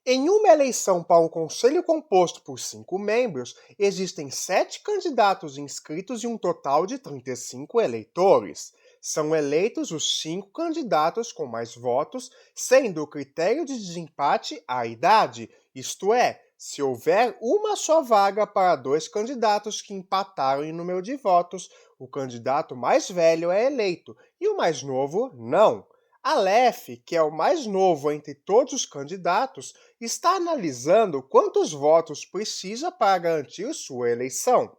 Em uma eleição para um conselho composto por 5 membros, existem 7 candidatos inscritos e um total de 35 eleitores. São eleitos os 5 candidatos com mais votos, sendo o critério de desempate a idade, isto é, se houver uma só vaga para 2 candidatos que empataram em número de votos, o candidato mais velho é eleito e o mais novo não. Aleph, que é o mais novo entre todos os candidatos, está analisando quantos votos precisa para garantir sua eleição.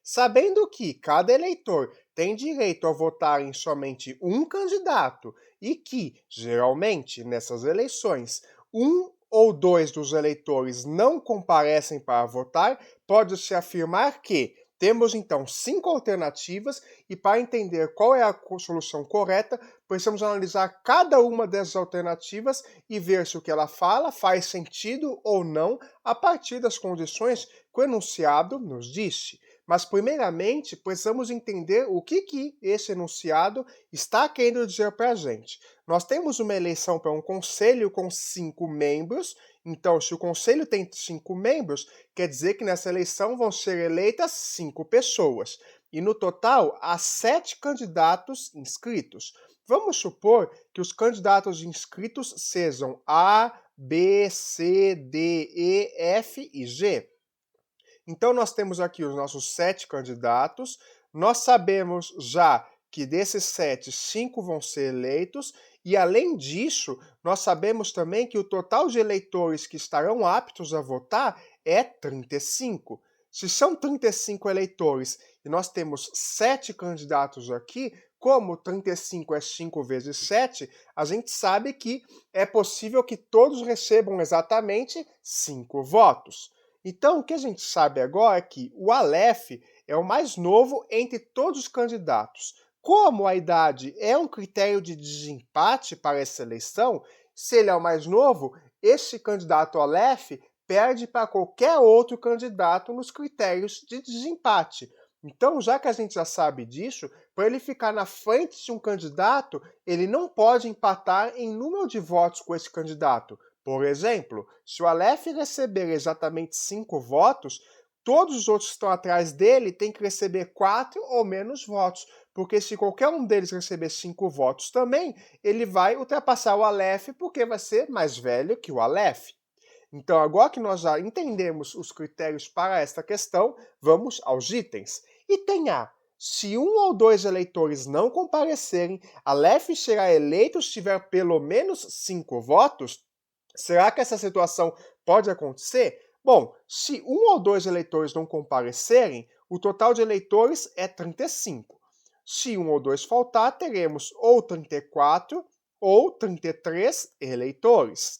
Sabendo que cada eleitor tem direito a votar em somente um candidato e que, geralmente, nessas eleições, um ou dois dos eleitores não comparecem para votar, pode-se afirmar que temos então 5 alternativas e para entender qual é a solução correta, precisamos analisar cada uma dessas alternativas e ver se o que ela fala faz sentido ou não a partir das condições que o enunciado nos disse. Mas, primeiramente, precisamos entender o que esse enunciado está querendo dizer para a gente. Nós temos uma eleição para um conselho com 5 membros, então, se o conselho tem 5 membros, quer dizer que nessa eleição vão ser eleitas 5 pessoas. E no total, há 7 candidatos inscritos. Vamos supor que os candidatos inscritos sejam A, B, C, D, E, F e G. Então, nós temos aqui os nossos 7 candidatos. Nós sabemos já que desses 7, 5 vão ser eleitos. E, além disso, nós sabemos também que o total de eleitores que estarão aptos a votar é 35. Se são 35 eleitores e nós temos 7 candidatos aqui, como 35 é 5 vezes 7, a gente sabe que é possível que todos recebam exatamente 5 votos. Então, o que a gente sabe agora é que o Aleph é o mais novo entre todos os candidatos. Como a idade é um critério de desempate para essa eleição, se ele é o mais novo, esse candidato Aleph perde para qualquer outro candidato nos critérios de desempate. Então, já que a gente já sabe disso, para ele ficar na frente de um candidato, ele não pode empatar em número de votos com esse candidato. Por exemplo, se o Aleph receber exatamente 5 votos, todos os outros que estão atrás dele têm que receber 4 ou menos votos, porque se qualquer um deles receber 5 votos também, ele vai ultrapassar o Aleph porque vai ser mais velho que o Aleph. Então, agora que nós já entendemos os critérios para esta questão, vamos aos itens. Item A. Se um ou dois eleitores não comparecerem, Aleph será eleito se tiver pelo menos 5 votos? Será que essa situação pode acontecer? Bom, se um ou dois eleitores não comparecerem, o total de eleitores é 35. Se um ou dois faltar, teremos ou 34 ou 33 eleitores.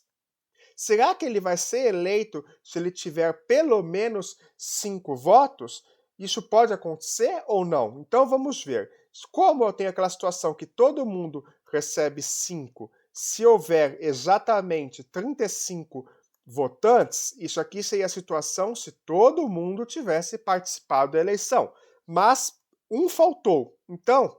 Será que ele vai ser eleito se ele tiver pelo menos 5 votos? Isso pode acontecer ou não? Então vamos ver. Como eu tenho aquela situação que todo mundo recebe 5, se houver exatamente 35 votantes, isso aqui seria a situação se todo mundo tivesse participado da eleição. Mas um faltou. Então,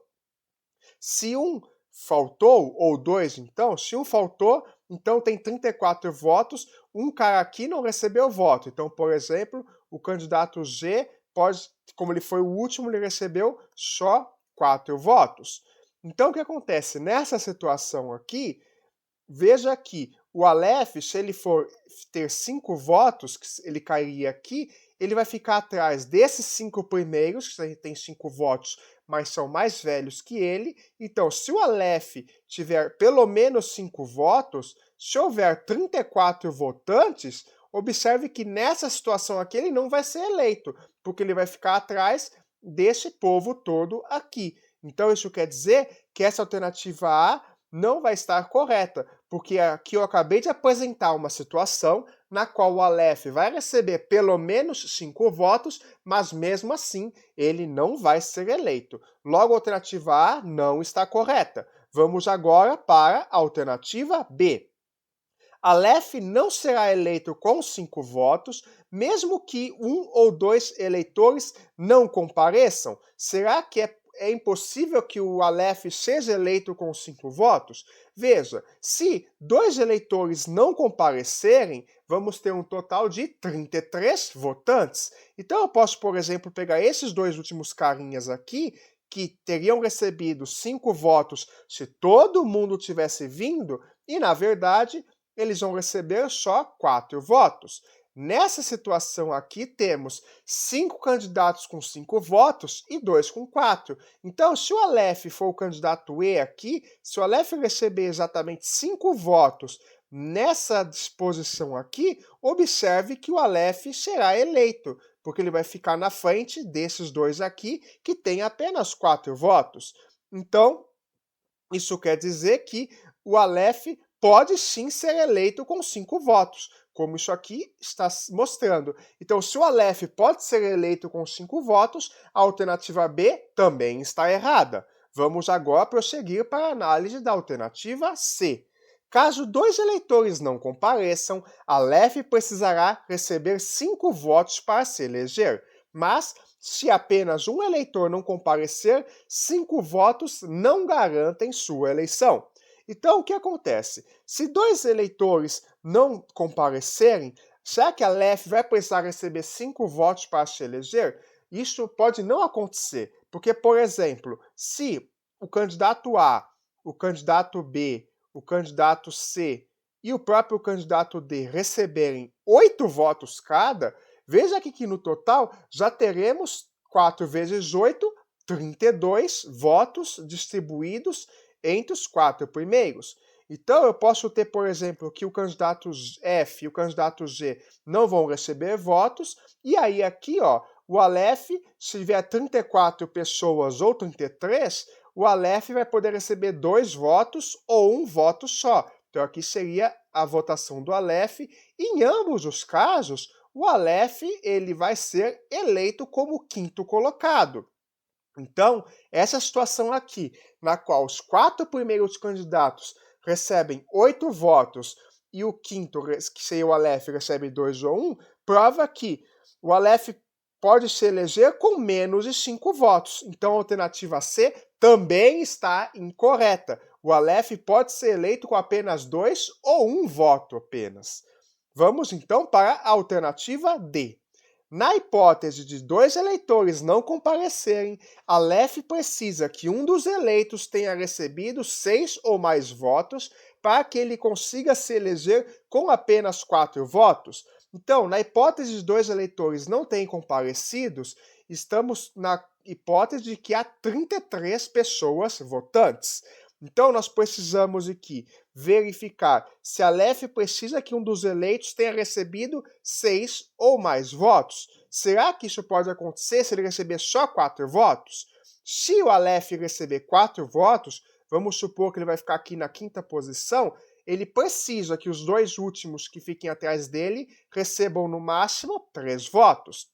se um faltou, ou dois então, se um faltou, então tem 34 votos, um cara aqui não recebeu voto. Então, por exemplo, o candidato G pode, como ele foi o último, ele recebeu só 4 votos. Então, o que acontece? Nessa situação aqui, veja que o Aleph, se ele for ter 5 votos, que ele cairia aqui, ele vai ficar atrás desses 5 primeiros, que tem 5 votos, mas são mais velhos que ele. Então, se o Aleph tiver pelo menos 5 votos, se houver 34 votantes, observe que nessa situação aqui ele não vai ser eleito, porque ele vai ficar atrás desse povo todo aqui. Então, isso quer dizer que essa alternativa A não vai estar correta, porque aqui eu acabei de apresentar uma situação na qual o Aleph vai receber pelo menos 5 votos, mas mesmo assim ele não vai ser eleito. Logo, a alternativa A não está correta. Vamos agora para a alternativa B. Aleph não será eleito com 5 votos, mesmo que um ou dois eleitores não compareçam. Será que é impossível que o Aleph seja eleito com 5 votos? Veja, se 2 eleitores não comparecerem, vamos ter um total de 33 votantes. Então eu posso, por exemplo, pegar esses 2 últimos carinhas aqui, que teriam recebido 5 votos se todo mundo tivesse vindo, e na verdade eles vão receber só 4 votos. Nessa situação aqui, temos 5 candidatos com 5 votos e 2 com 4. Então, se o Aleph for o candidato E aqui, se o Aleph receber exatamente 5 votos nessa disposição aqui, observe que o Aleph será eleito, porque ele vai ficar na frente desses dois aqui, que tem apenas 4 votos. Então, isso quer dizer que o Aleph pode sim ser eleito com 5 votos, como isso aqui está mostrando. Então, se o Aleph pode ser eleito com 5 votos, a alternativa B também está errada. Vamos agora prosseguir para a análise da alternativa C. Caso 2 eleitores não compareçam, Aleph precisará receber 5 votos para se eleger, mas se apenas um eleitor não comparecer, 5 votos não garantem sua eleição. Então, o que acontece? Se 2 eleitores não comparecerem, será que a Aleph vai precisar receber 5 votos para se eleger? Isso pode não acontecer, porque, por exemplo, se o candidato A, o candidato B, o candidato C e o próprio candidato D receberem 8 votos cada, veja aqui que no total já teremos 4 vezes 8, 32 votos distribuídos entre os 4 primeiros. Então, eu posso ter, por exemplo, que o candidato F e o candidato G não vão receber votos, e aí aqui, ó, o Aleph, se tiver 34 pessoas ou 33, o Aleph vai poder receber 2 votos ou 1 voto só. Então, aqui seria a votação do Aleph. Em ambos os casos, o Aleph ele vai ser eleito como 5º colocado. Então, essa situação aqui, na qual os 4 primeiros candidatos recebem 8 votos e o 5º, que seria o Aleph, recebe 2 ou 1, prova que o Aleph pode se eleger com menos de 5 votos. Então, a alternativa C também está incorreta. O Aleph pode ser eleito com apenas 2 ou 1 voto apenas. Vamos, então, para a alternativa D. Na hipótese de 2 eleitores não comparecerem, Aleph precisa que um dos eleitos tenha recebido 6 ou mais votos para que ele consiga se eleger com apenas 4 votos. Então, na hipótese de 2 eleitores não terem comparecidos, estamos na hipótese de que há 33 pessoas votantes. Então, nós precisamos aqui verificar se Aleph precisa que um dos eleitos tenha recebido 6 ou mais votos. Será que isso pode acontecer se ele receber só 4 votos? Se o Aleph receber 4 votos, vamos supor que ele vai ficar aqui na 5ª posição, ele precisa que os 2 últimos que fiquem atrás dele recebam no máximo 3 votos.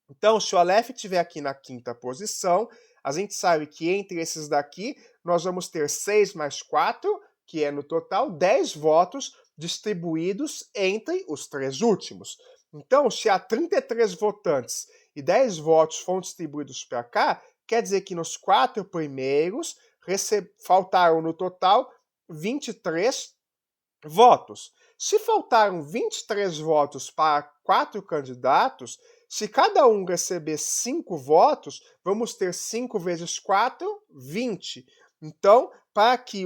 Então, se o Aleph estiver aqui na 5ª posição, a gente sabe que entre esses daqui, nós vamos ter 6 mais 4, que é no total 10 votos distribuídos entre os 3 últimos. Então, se há 33 votantes e 10 votos foram distribuídos para cá, quer dizer que nos 4 primeiros faltaram no total 23 votos. Se faltaram 23 votos para 4 candidatos, se cada um receber 5 votos, vamos ter 5 vezes 4, 20. Então, para que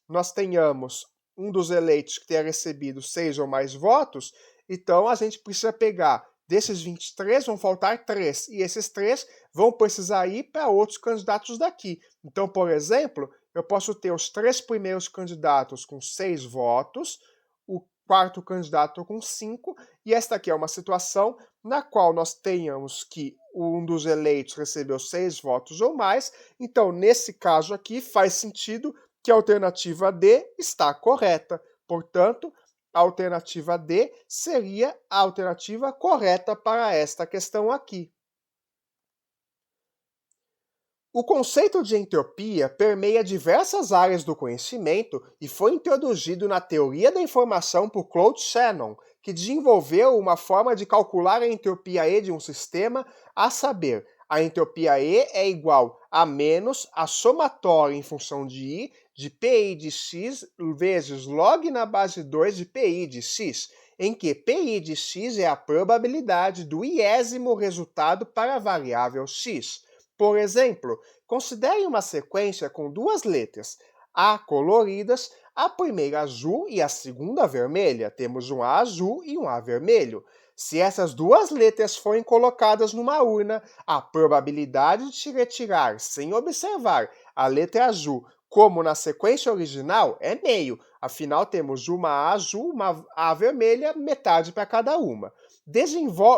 nós tenhamos um dos eleitos que tenha recebido 6 ou mais votos, então a gente precisa pegar desses 23, vão faltar 3. E esses 3 vão precisar ir para outros candidatos daqui. Então, por exemplo, eu posso ter os 3 primeiros candidatos com 6 votos, o 4º candidato com 5, e esta aqui é uma situação na qual nós tenhamos que um dos eleitos recebeu 6 votos ou mais, então nesse caso aqui faz sentido que a alternativa D está correta. Portanto, a alternativa D seria a alternativa correta para esta questão aqui. O conceito de entropia permeia diversas áreas do conhecimento e foi introduzido na teoria da informação por Claude Shannon, que desenvolveu uma forma de calcular a entropia E de um sistema, a saber, A entropia E é igual a menos a somatória em função de I de PI de X vezes log na base 2 de PI de X, em que PI de X é a probabilidade do iésimo resultado para a variável X. Por exemplo, considere uma sequência com duas letras A coloridas, a primeira azul e a segunda vermelha. Temos um A azul e um A vermelho. Se essas duas letras forem colocadas numa urna, a probabilidade de se retirar sem observar a letra azul, como na sequência original, é meio. Afinal, temos uma A azul, uma A vermelha, metade para cada uma.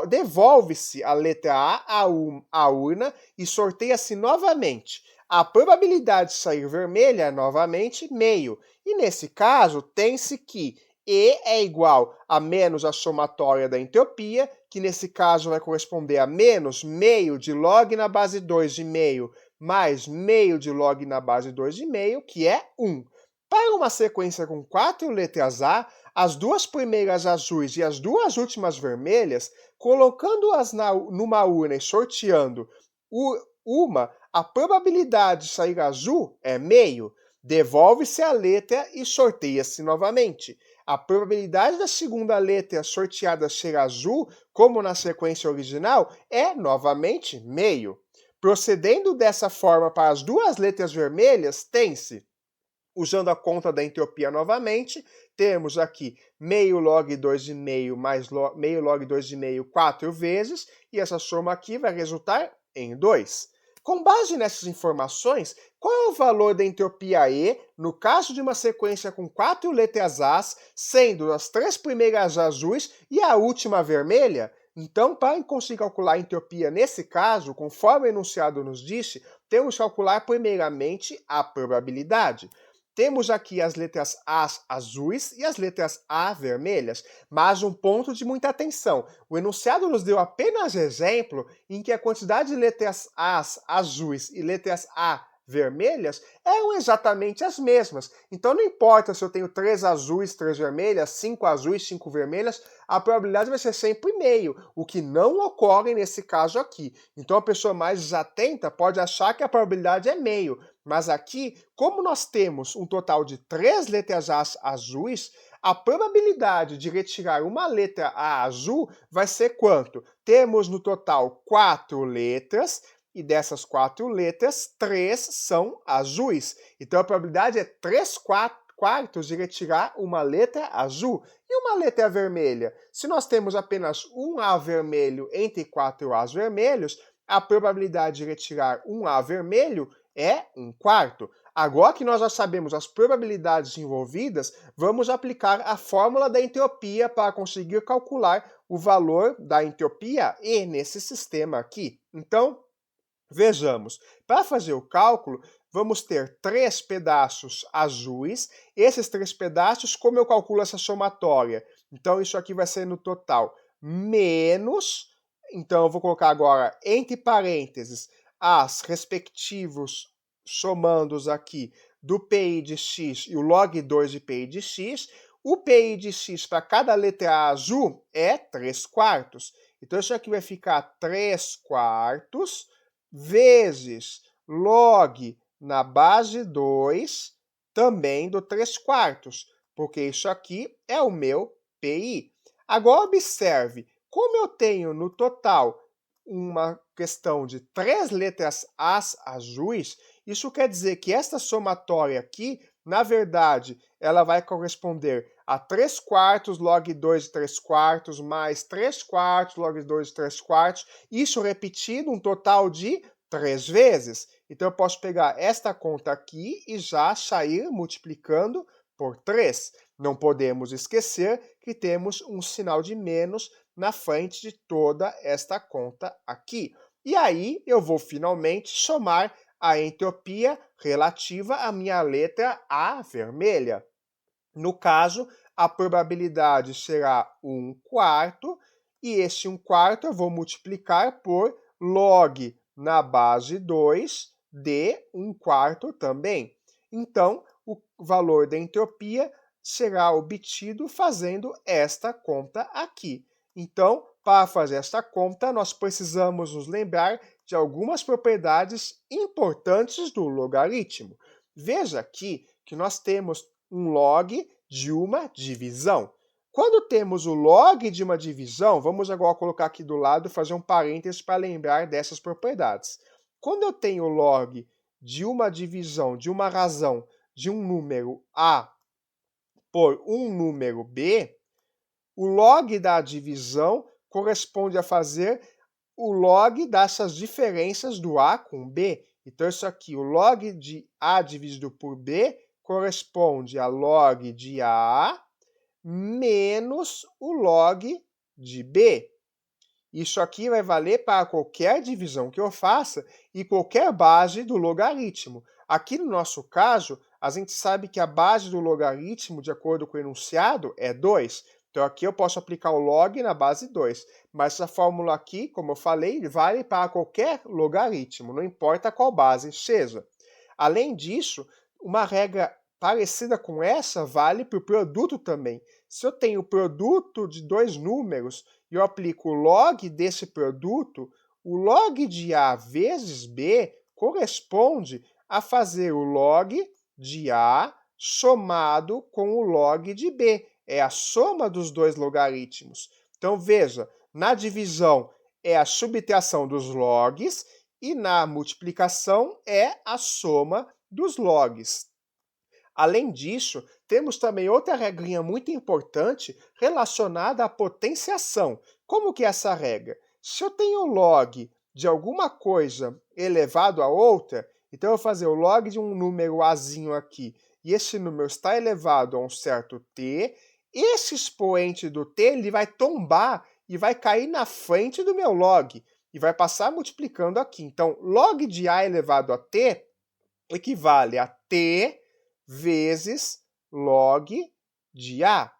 Devolve-se a letra A à urna e sorteia-se novamente. A probabilidade de sair vermelha é novamente meio. E nesse caso, tem-se que E é igual a menos a somatória da entropia, que nesse caso vai corresponder a menos meio de log na base 2 de meio mais meio de log na base 2 de meio, que é 1. Para uma sequência com 4 letras A, as duas primeiras azuis e as duas últimas vermelhas, colocando-as numa urna e sorteando uma, a probabilidade de sair azul é meio. Devolve-se a letra e sorteia-se novamente. A probabilidade da segunda letra sorteada ser azul, como na sequência original, é novamente meio. Procedendo dessa forma para as duas letras vermelhas, tem-se, usando a conta da entropia novamente, temos aqui meio log 2 de meio mais meio log 2 de meio 4 vezes, e essa soma aqui vai resultar em 2. Com base nessas informações, qual é o valor da entropia E no caso de uma sequência com 4 letras As, sendo as 3 primeiras azuis e a última vermelha? Então, para conseguir calcular a entropia nesse caso, conforme o enunciado nos disse, temos que calcular primeiramente a probabilidade. Temos aqui as letras A azuis e as letras A vermelhas, mas um ponto de muita atenção. O enunciado nos deu apenas exemplo em que a quantidade de letras A azuis e letras A vermelhas eram exatamente as mesmas. Então não importa se eu tenho 3 azuis, 3 vermelhas, 5 azuis, 5 vermelhas, a probabilidade vai ser sempre meio, o que não ocorre nesse caso aqui. Então a pessoa mais desatenta pode achar que a probabilidade é meio, mas aqui, como nós temos um total de 3 letras A azuis, a probabilidade de retirar uma letra A azul vai ser quanto? Temos no total 4 letras, e dessas 4 letras, 3 são azuis. Então a probabilidade é 3 quartos de retirar uma letra azul. E uma letra vermelha? Se nós temos apenas um A vermelho entre 4 As vermelhos, a probabilidade de retirar um A vermelho é 1/4. Agora que nós já sabemos as probabilidades envolvidas, vamos aplicar a fórmula da entropia para conseguir calcular o valor da entropia E nesse sistema aqui. Então, vejamos, para fazer o cálculo, vamos ter 3 pedaços azuis. Esses 3 pedaços, como eu calculo essa somatória? Então, isso aqui vai ser no total menos, então eu vou colocar agora entre parênteses as respectivos somandos aqui do PI de x e o log 2 de PI de x. O PI de x para cada letra azul é 3 quartos. Então, isso aqui vai ficar 3 quartos vezes log na base 2 também do 3 quartos, porque isso aqui é o meu PI. Agora observe, como eu tenho no total uma questão de 3 letras As azuis, isso quer dizer que esta somatória aqui, na verdade, ela vai corresponder a 3 quartos log 2 de 3 quartos mais 3 quartos log 2 de 3 quartos, isso repetido um total de 3 vezes. Então eu posso pegar esta conta aqui e já sair multiplicando por 3. Não podemos esquecer que temos um sinal de menos na frente de toda esta conta aqui. E aí eu vou finalmente somar a entropia relativa à minha letra A vermelha. No caso, a probabilidade será 1/4, e esse 1/4 eu vou multiplicar por log na base 2 de 1/4 também. Então, o valor da entropia será obtido fazendo esta conta aqui. Então, para fazer esta conta, nós precisamos nos lembrar de algumas propriedades importantes do logaritmo. Veja aqui que nós temos um log de uma divisão. Quando temos o log de uma divisão, vamos agora colocar aqui do lado e fazer um parênteses para lembrar dessas propriedades. Quando eu tenho o log de uma divisão, de uma razão, de um número A por um número B, o log da divisão corresponde a fazer o log dessas diferenças do A com B. Então, isso aqui, o log de A dividido por B, corresponde a log de A menos o log de B. Isso aqui vai valer para qualquer divisão que eu faça e qualquer base do logaritmo. Aqui no nosso caso, a gente sabe que a base do logaritmo, de acordo com o enunciado, é 2. Então aqui eu posso aplicar o log na base 2. Mas essa fórmula aqui, como eu falei, vale para qualquer logaritmo, não importa qual base seja. Além disso, uma regra parecida com essa vale para o produto também. Se eu tenho o produto de dois números e eu aplico o log desse produto, o log de A vezes B corresponde a fazer o log de A somado com o log de B. É a soma dos dois logaritmos. Então, veja, na divisão é a subtração dos logs e na multiplicação é a soma dos logs. Além disso, temos também outra regrinha muito importante relacionada à potenciação. Como que é essa regra? Se eu tenho log de alguma coisa elevado a outra, então eu vou fazer o log de um número azinho aqui, e esse número está elevado a um certo t, esse expoente do t ele vai tombar e vai cair na frente do meu log, e vai passar multiplicando aqui. Então, log de a elevado a t equivale a t vezes log de A.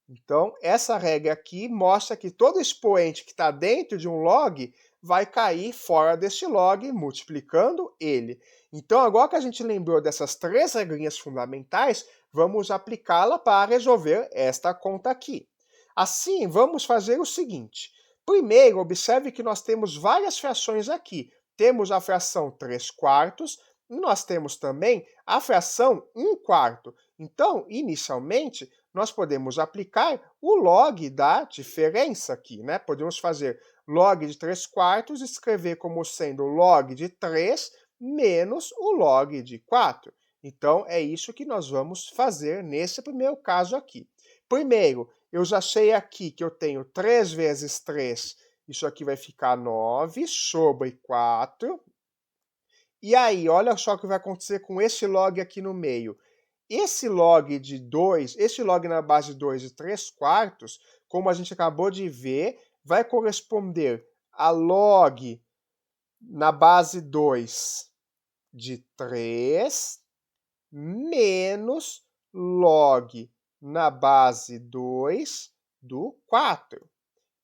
Então, essa regra aqui mostra que todo expoente que está dentro de um log vai cair fora deste log, multiplicando ele. Então, agora que a gente lembrou dessas três regrinhas fundamentais, vamos aplicá-la para resolver esta conta aqui. Assim, vamos fazer o seguinte. Primeiro, observe que nós temos várias frações aqui. Temos a fração 3/4, e nós temos também a fração 1/4. Então, inicialmente, nós podemos aplicar o log da diferença aqui, né? Podemos fazer log de 3/4 e escrever como sendo log de 3 menos o log de 4. Então, é isso que nós vamos fazer nesse primeiro caso aqui. Primeiro, eu já sei aqui que eu tenho 3 vezes 3, isso aqui vai ficar 9 sobre 4. E aí, olha só o que vai acontecer com esse log aqui no meio. Esse log de 2, esse log na base 2 de 3/4, como a gente acabou de ver, vai corresponder a log na base 2 de 3 menos log na base 2 do 4.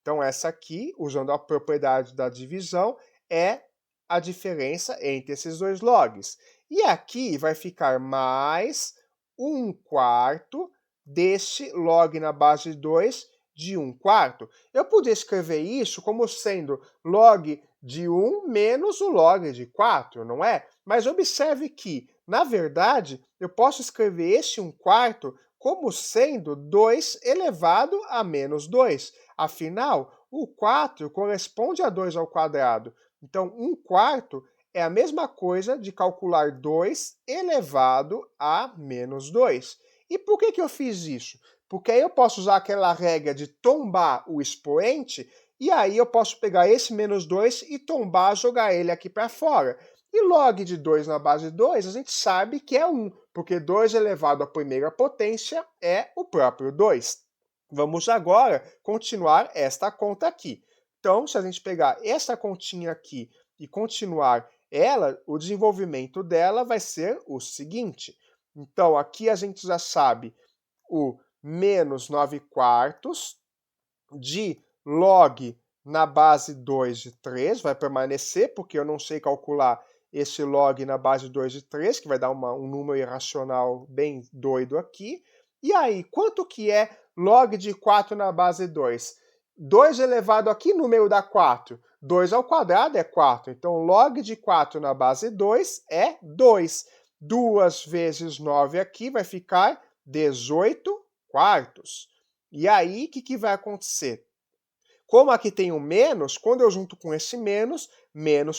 Então, essa aqui, usando a propriedade da divisão, é a diferença entre esses dois logs. E aqui vai ficar mais 1/4 deste log na base 2 de 1/4. Eu podia escrever isso como sendo log de 1 menos o log de 4, não é? Mas observe que, na verdade, eu posso escrever esse 1/4 como sendo 2 elevado a menos 2. Afinal, o 4 corresponde a 2 ao quadrado. Então, 1/4 é a mesma coisa de calcular 2 elevado a menos 2. E por que eu fiz isso? Porque aí eu posso usar aquela regra de tombar o expoente, e aí eu posso pegar esse menos 2 e tombar, jogar ele aqui para fora. E log de 2 na base 2, a gente sabe que é 1, porque 2 elevado à primeira potência é o próprio 2. Vamos agora continuar esta conta aqui. Então, se a gente pegar essa continha aqui e continuar ela, o desenvolvimento dela vai ser o seguinte. Então, aqui a gente já sabe o menos 9/4 de log na base 2 de 3, vai permanecer, porque eu não sei calcular esse log na base 2 de 3, que vai dar um número irracional bem doido aqui. E aí, quanto que é log de 4 na base 2? 2 elevado a que número dá 4? 2 ao quadrado é 4. Então, log de 4 na base 2 é 2. 2 vezes 9 aqui vai ficar 18 quartos. E aí, o que vai acontecer? Como aqui tem um menos, quando eu junto com esse menos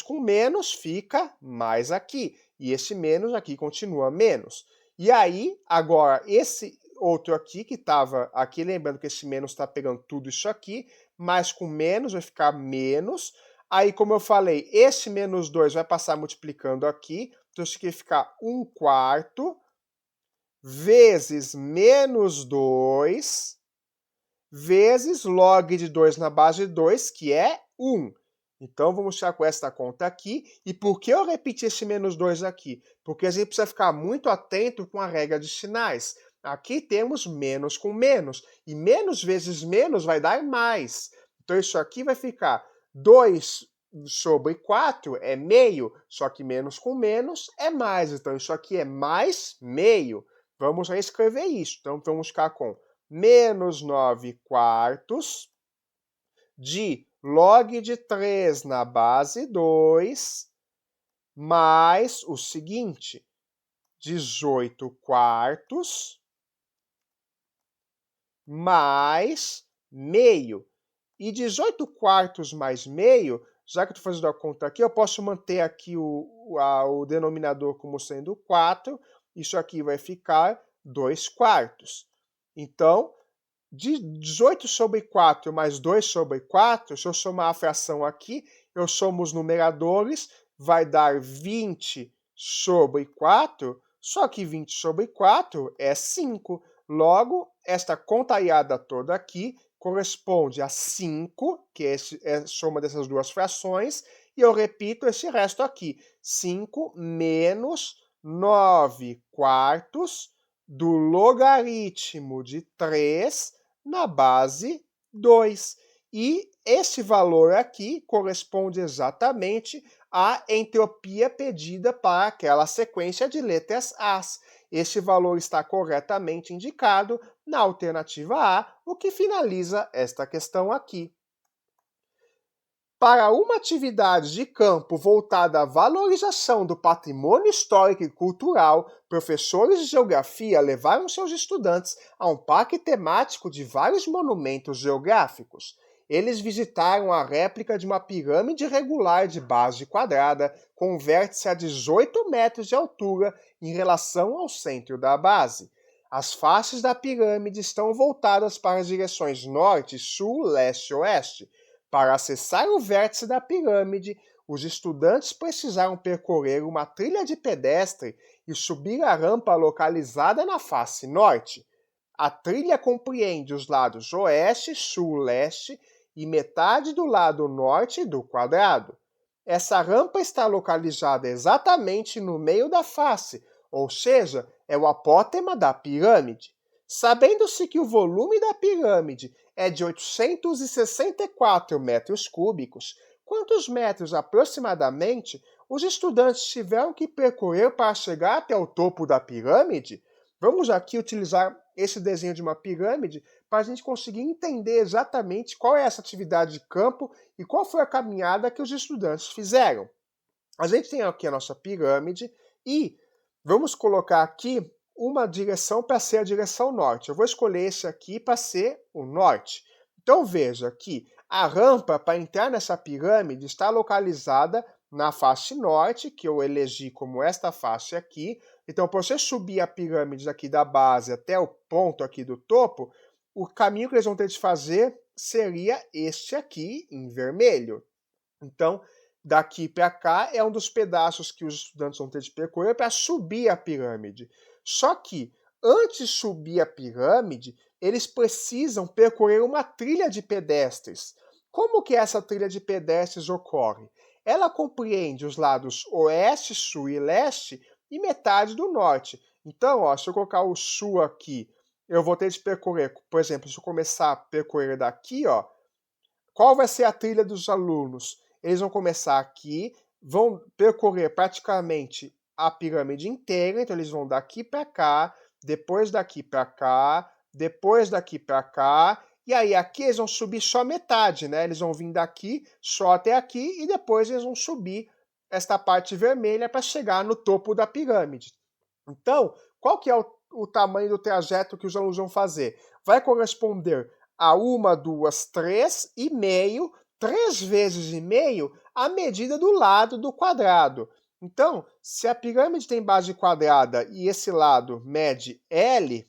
com menos fica mais aqui. E esse menos aqui continua menos. E aí, agora, esse outro aqui, que estava aqui, lembrando que esse menos está pegando tudo isso aqui, mais com menos vai ficar menos. Aí, como eu falei, esse menos 2 vai passar multiplicando aqui, então isso aqui vai ficar 1 quarto vezes menos 2 vezes log de 2 na base de 2, que é 1. Então, vamos tirar com esta conta aqui. E por que eu repeti esse menos 2 aqui? Porque a gente precisa ficar muito atento com a regra de sinais. Aqui temos menos com menos. E menos vezes menos vai dar mais. Então, isso aqui vai ficar 2 sobre 4 é meio, só que menos com menos é mais. Então, isso aqui é mais meio. Vamos reescrever isso. Então, vamos ficar com menos 9 quartos de log de 3 na base 2, mais o seguinte, 18 quartos, mais meio. E 18 quartos mais meio, já que eu estou fazendo a conta aqui, eu posso manter aqui o denominador como sendo 4, isso aqui vai ficar 2 quartos. Então, de 18 sobre 4 mais 2 sobre 4, se eu somar a fração aqui, eu somo os numeradores, vai dar 20 sobre 4, só que 20 sobre 4 é 5. Logo, esta contaiada toda aqui corresponde a 5, que é a soma dessas duas frações, e eu repito esse resto aqui, 5 menos 9 quartos do logaritmo de 3 na base 2. E esse valor aqui corresponde exatamente à entropia pedida para aquela sequência de letras As. Esse valor está corretamente indicado na alternativa A, o que finaliza esta questão aqui. Para uma atividade de campo voltada à valorização do patrimônio histórico e cultural, professores de geografia levaram seus estudantes a um parque temático de vários monumentos geográficos. Eles visitaram a réplica de uma pirâmide regular de base quadrada, com um vértice a 18 metros de altura em relação ao centro da base. As faces da pirâmide estão voltadas para as direções norte, sul, leste e oeste. Para acessar o vértice da pirâmide, os estudantes precisaram percorrer uma trilha de pedestre e subir a rampa localizada na face norte. A trilha compreende os lados oeste, sul, leste e metade do lado norte do quadrado. Essa rampa está localizada exatamente no meio da face, ou seja, é o apótema da pirâmide. Sabendo-se que o volume da pirâmide é de 864 metros cúbicos, quantos metros aproximadamente os estudantes tiveram que percorrer para chegar até o topo da pirâmide? Vamos aqui utilizar esse desenho de uma pirâmide para a gente conseguir entender exatamente qual é essa atividade de campo e qual foi a caminhada que os estudantes fizeram. A gente tem aqui a nossa pirâmide e vamos colocar aqui uma direção para ser a direção norte. Eu vou escolher esse aqui para ser o norte. Então veja que a rampa para entrar nessa pirâmide está localizada na face norte, que eu elegi como esta face aqui. Então, para você subir a pirâmide aqui da base até o ponto aqui do topo, o caminho que eles vão ter de fazer seria este aqui, em vermelho. Então, daqui para cá é um dos pedaços que os estudantes vão ter de percorrer para subir a pirâmide. Só que, antes de subir a pirâmide, eles precisam percorrer uma trilha de pedestres. Como que essa trilha de pedestres ocorre? Ela compreende os lados oeste, sul e leste e metade do norte. Então, ó, se eu colocar o sul aqui, eu vou ter de percorrer, por exemplo, se eu começar a percorrer daqui, ó, qual vai ser a trilha dos alunos? Eles vão começar aqui, vão percorrer praticamente a pirâmide inteira, então eles vão daqui para cá, depois daqui para cá, depois daqui para cá, e aí aqui eles vão subir só metade, né? Eles vão vir daqui só até aqui e depois eles vão subir esta parte vermelha para chegar no topo da pirâmide. Então, qual que é o tamanho do trajeto que os alunos vão fazer? Vai corresponder a 1, 2, 3,5, 3 vezes e meio a medida do lado do quadrado. Então, se a pirâmide tem base quadrada e esse lado mede L,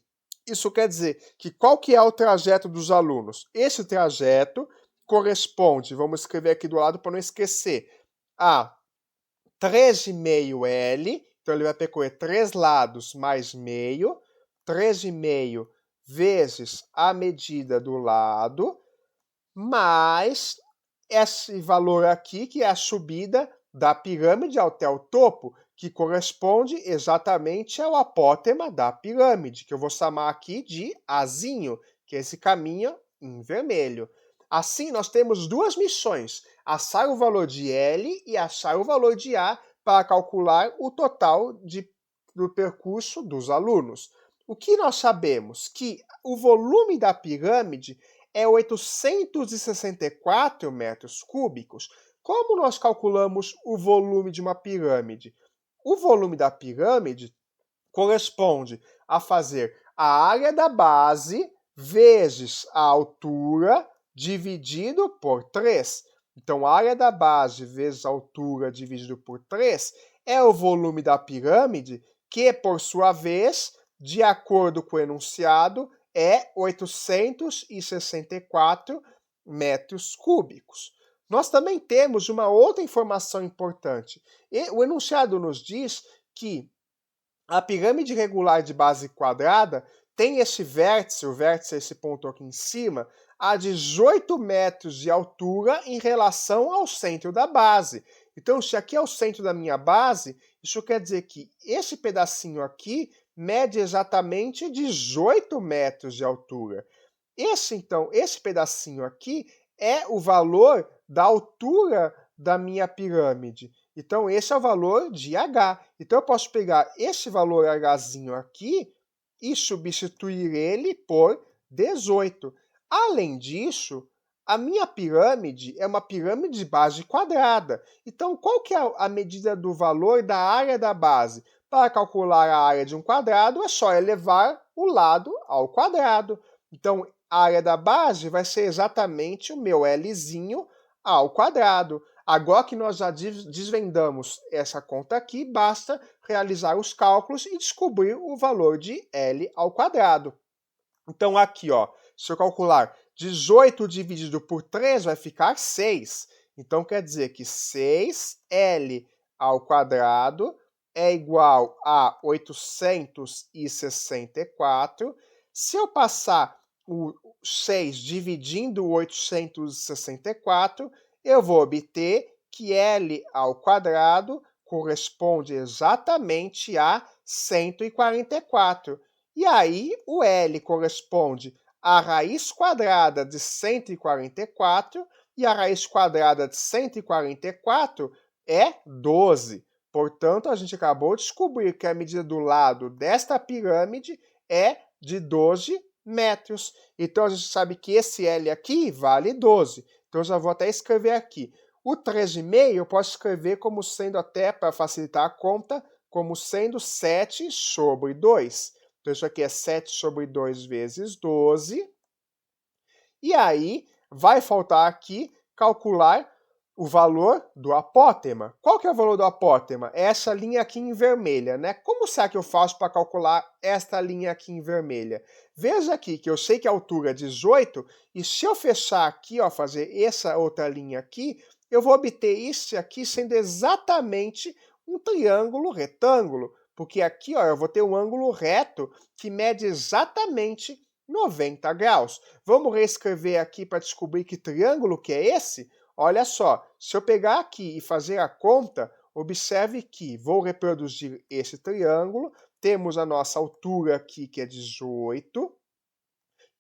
isso quer dizer que qual que é o trajeto dos alunos? Esse trajeto corresponde, vamos escrever aqui do lado para não esquecer, a 3,5L, então ele vai percorrer 3 lados mais meio, 3,5 vezes a medida do lado, mais esse valor aqui, que é a subida da pirâmide até o topo, que corresponde exatamente ao apótema da pirâmide, que eu vou chamar aqui de Azinho, que é esse caminho em vermelho. Assim, nós temos duas missões, achar o valor de L e achar o valor de A para calcular o total do percurso dos alunos. O que nós sabemos? Que o volume da pirâmide é 864 metros cúbicos. Como nós calculamos o volume de uma pirâmide? O volume da pirâmide corresponde a fazer a área da base vezes a altura dividido por 3. Então, a área da base vezes a altura dividido por 3 é o volume da pirâmide, que, por sua vez, de acordo com o enunciado, é 864 metros cúbicos. Nós também temos uma outra informação importante. O enunciado nos diz que a pirâmide regular de base quadrada tem esse vértice, o vértice é esse ponto aqui em cima, a 18 metros de altura em relação ao centro da base. Então, se aqui é o centro da minha base, isso quer dizer que esse pedacinho aqui mede exatamente 18 metros de altura. Esse pedacinho aqui é o valor da altura da minha pirâmide. Então, esse é o valor de H. Então, eu posso pegar esse valor Hzinho aqui e substituir ele por 18. Além disso, a minha pirâmide é uma pirâmide de base quadrada. Então, qual que é a medida do valor da área da base? Para calcular a área de um quadrado, é só elevar o lado ao quadrado. Então, a área da base vai ser exatamente o meu Lzinho ao quadrado. Agora que nós já desvendamos essa conta aqui, basta realizar os cálculos e descobrir o valor de L ao quadrado. Então, aqui, ó, se eu calcular 18 dividido por 3, vai ficar 6. Então, quer dizer que 6L ao quadrado é igual a 864. Se eu passar o 6 dividindo o 864, eu vou obter que L ao quadrado corresponde exatamente a 144. E aí, o L corresponde à raiz quadrada de 144, e a raiz quadrada de 144 é 12. Portanto, a gente acabou de descobrir que a medida do lado desta pirâmide é de 12 metros. Então, a gente sabe que esse L aqui vale 12. Então, eu já vou até escrever aqui. O 13,5 eu posso escrever como sendo, até para facilitar a conta, como sendo 7 sobre 2. Então, isso aqui é 7 sobre 2 vezes 12. E aí, vai faltar aqui calcular o valor do apótema. Qual que é o valor do apótema? É essa linha aqui em vermelha, né? Como será que eu faço para calcular esta linha aqui em vermelha? Veja aqui que eu sei que a altura é 18, e se eu fechar aqui, ó, fazer essa outra linha aqui, eu vou obter isso aqui sendo exatamente um triângulo retângulo, porque aqui, ó, eu vou ter um ângulo reto que mede exatamente 90 graus. Vamos reescrever aqui para descobrir que triângulo que é esse? Olha só, se eu pegar aqui e fazer a conta, observe que vou reproduzir esse triângulo, temos a nossa altura aqui, que é 18,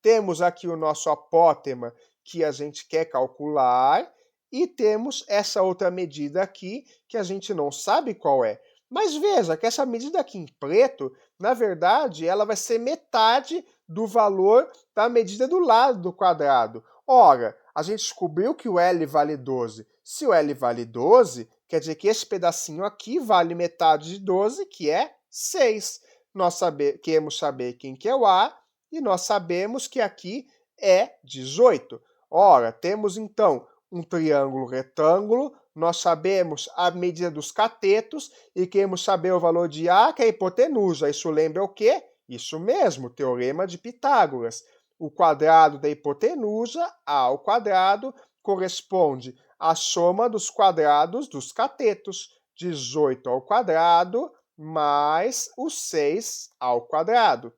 temos aqui o nosso apótema, que a gente quer calcular, e temos essa outra medida aqui, que a gente não sabe qual é. Mas veja que essa medida aqui em preto, na verdade, ela vai ser metade do valor da medida do lado do quadrado. Ora, a gente descobriu que o L vale 12. Se o L vale 12, quer dizer que esse pedacinho aqui vale metade de 12, que é 6. Nós queremos saber quem que é o A, e nós sabemos que aqui é 18. Ora, temos então um triângulo retângulo, nós sabemos a medida dos catetos e queremos saber o valor de A, que é a hipotenusa. Isso lembra o quê? Isso mesmo, o teorema de Pitágoras. O quadrado da hipotenusa, A ao quadrado, corresponde à soma dos quadrados dos catetos. 18 ao quadrado mais o 6 ao quadrado.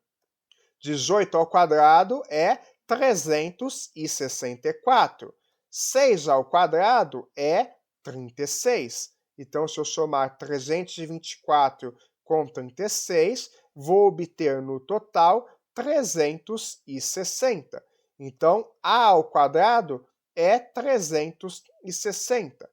18 ao quadrado é 364. 6 ao quadrado é 36. Então, se eu somar 324 com 36, vou obter no total 360. Então, A ao quadrado é 360.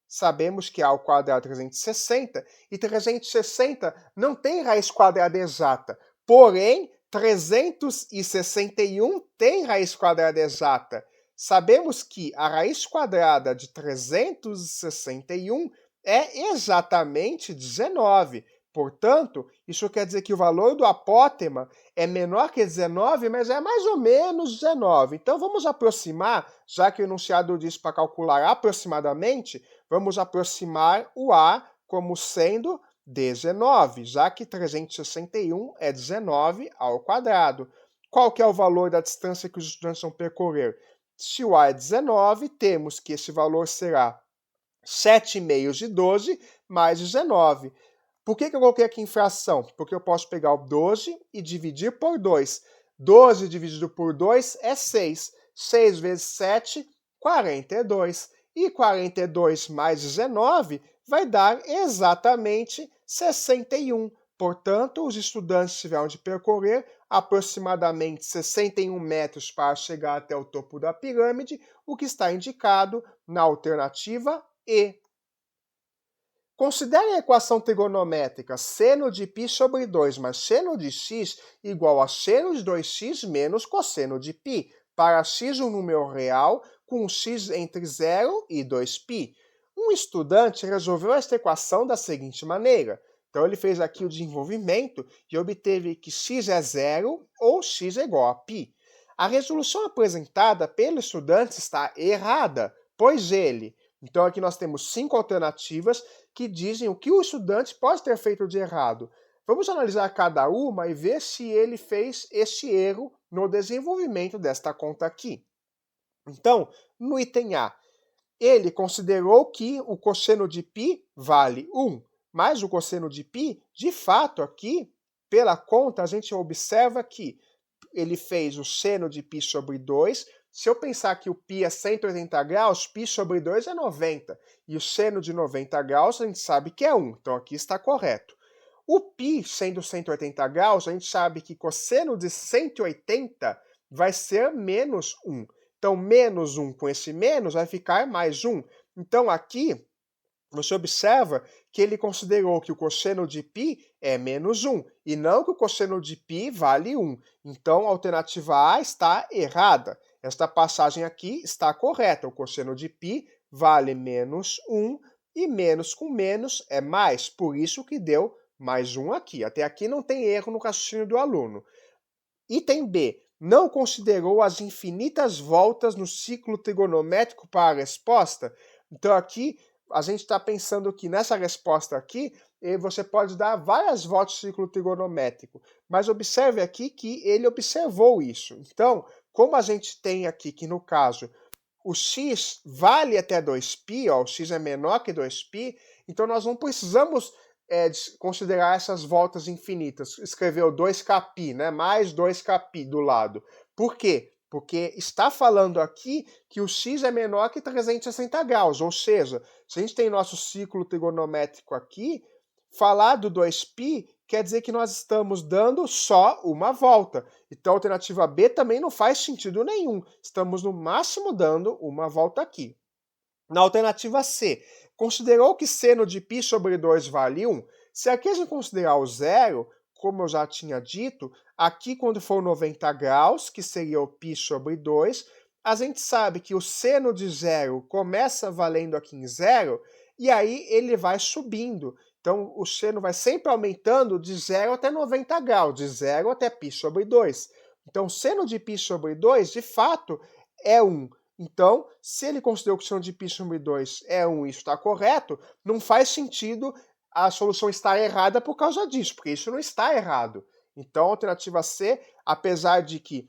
Sabemos que A ao quadrado é 360, e 360 não tem raiz quadrada exata. Porém, 361 tem raiz quadrada exata. Sabemos que a raiz quadrada de 361 é exatamente 19. Portanto, isso quer dizer que o valor do apótema é menor que 19, mas é mais ou menos 19. Então, vamos aproximar, já que o enunciado diz para calcular aproximadamente, vamos aproximar o A como sendo 19, já que 361 é 19 ao quadrado. Qual que é o valor da distância que os estudantes vão percorrer? Se o A é 19, temos que esse valor será 7,5 de 12 mais 19. Por que eu coloquei aqui em fração? Porque eu posso pegar o 12 e dividir por 2. 12 dividido por 2 é 6. 6 vezes 7, 42. E 42 mais 19 vai dar exatamente 61. Portanto, os estudantes tiveram de percorrer aproximadamente 61 metros para chegar até o topo da pirâmide, o que está indicado na alternativa E. Considere a equação trigonométrica seno de π sobre 2 mais seno de x igual a seno de 2x menos cosseno de π, para x um número real com x entre 0 e 2π. Um estudante resolveu esta equação da seguinte maneira. Então, ele fez aqui o desenvolvimento e obteve que x é 0 ou x é igual a π. A resolução apresentada pelo estudante está errada, pois ele... Então, aqui nós temos 5 alternativas que dizem o que o estudante pode ter feito de errado. Vamos analisar cada uma e ver se ele fez este erro no desenvolvimento desta conta aqui. Então, no item A, ele considerou que o cosseno de π vale 1, mas o cosseno de π, de fato, aqui, pela conta, a gente observa que ele fez o seno de π sobre 2. Se eu pensar que o π é 180 graus, π sobre 2 é 90. E o seno de 90 graus a gente sabe que é 1. Então aqui está correto. O π sendo 180 graus, a gente sabe que cosseno de 180 vai ser menos 1. Então menos 1 com esse menos vai ficar mais 1. Então aqui você observa que ele considerou que o cosseno de π é menos 1, e não que o cosseno de π vale 1. Então, a alternativa A está errada. Esta passagem aqui está correta. O cosseno de π vale menos 1, e menos com menos é mais. Por isso que deu mais 1 aqui. Até aqui não tem erro no raciocínio do aluno. Item B. Não considerou as infinitas voltas no ciclo trigonométrico para a resposta? Então, aqui a gente está pensando que nessa resposta aqui, você pode dar várias voltas no ciclo trigonométrico, mas observe aqui que ele observou isso. Então, como a gente tem aqui que no caso o x vale até 2π, ó, o x é menor que 2π, então nós não precisamos considerar essas voltas infinitas. Escreveu 2kπ, né, mais 2kπ do lado. Por quê? Porque está falando aqui que o x é menor que 360 graus, ou seja, se a gente tem nosso ciclo trigonométrico aqui, falar do 2π quer dizer que nós estamos dando só uma volta. Então a alternativa B também não faz sentido nenhum. Estamos no máximo dando uma volta aqui. Na alternativa C, considerou que seno de π sobre 2 vale 1? Se aqui a gente considerar o zero, como eu já tinha dito, aqui quando for 90 graus, que seria o π sobre 2, a gente sabe que o seno de zero começa valendo aqui em zero, e aí ele vai subindo. Então, o seno vai sempre aumentando de 0 até 90 graus, de 0 até π sobre 2. Então, o seno de π sobre 2, de fato, é 1. Então, se ele considerou que o seno de π sobre 2 é 1 e isso está correto, não faz sentido a solução estar errada por causa disso, porque isso não está errado. Então, a alternativa C, apesar de que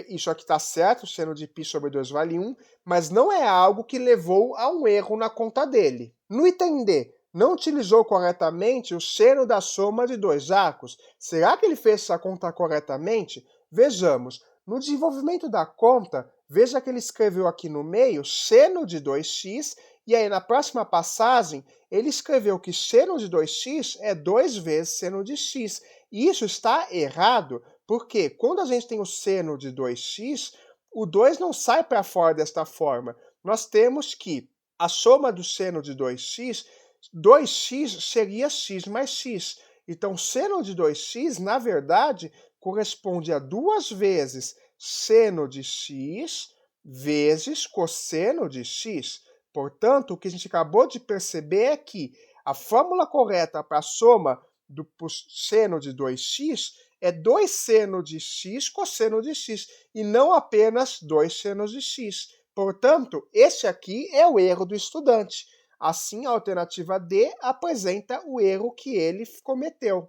isso aqui está certo, o seno de π sobre 2 vale 1, mas não é algo que levou a um erro na conta dele. No item D, não utilizou corretamente o seno da soma de dois arcos. Será que ele fez essa conta corretamente? Vejamos. No desenvolvimento da conta, veja que ele escreveu aqui no meio seno de 2x, e aí na próxima passagem, ele escreveu que seno de 2x é 2 vezes seno de x. E isso está errado, porque quando a gente tem o seno de 2x, o 2 não sai para fora desta forma. Nós temos que a soma do seno de 2x 2x seria x mais x. Então, seno de 2x, na verdade, corresponde a 2 vezes seno de x vezes cosseno de x. Portanto, o que a gente acabou de perceber é que a fórmula correta para a soma do seno de 2x é 2 seno de x cosseno de x, e não apenas 2 senos de x. Portanto, esse aqui é o erro do estudante. Assim, a alternativa D apresenta o erro que ele cometeu.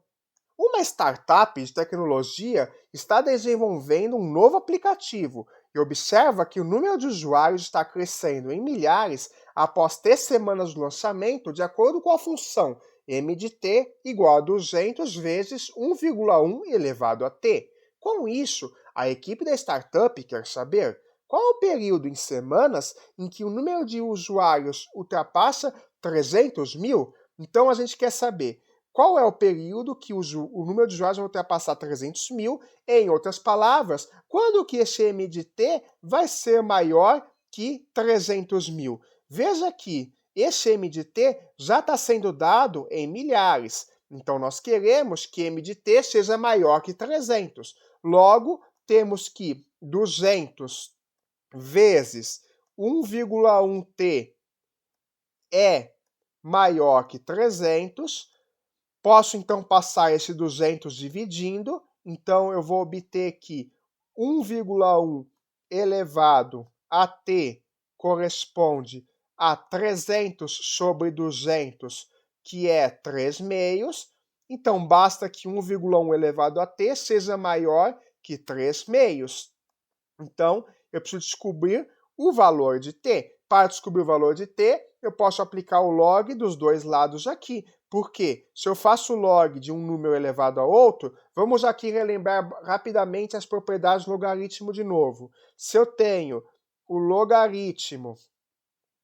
Uma startup de tecnologia está desenvolvendo um novo aplicativo e observa que o número de usuários está crescendo em milhares após 3 semanas do lançamento, de acordo com a função m de t igual a 200 vezes 1,1 elevado a t. Com isso, a equipe da startup quer saber qual é o período em semanas em que o número de usuários ultrapassa 300 mil. Então, a gente quer saber qual é o período que o número de usuários vai ultrapassar 300 mil. Em outras palavras, quando que esse m de t vai ser maior que 300 mil? Veja que esse m de t já está sendo dado em milhares. Então, nós queremos que m de t seja maior que 300. Logo, temos que 200 vezes 1,1t é maior que 300. Posso, então, passar esse 200 dividindo. Então, eu vou obter que 1,1 elevado a t corresponde a 300 sobre 200, que é 3 meios. Então, basta que 1,1 elevado a t seja maior que 3 meios. Então, eu preciso descobrir o valor de t. Para descobrir o valor de t, eu posso aplicar o log dos dois lados aqui. Porque se eu faço log de um número elevado a outro, vamos aqui relembrar rapidamente as propriedades do logaritmo de novo. Se eu tenho o logaritmo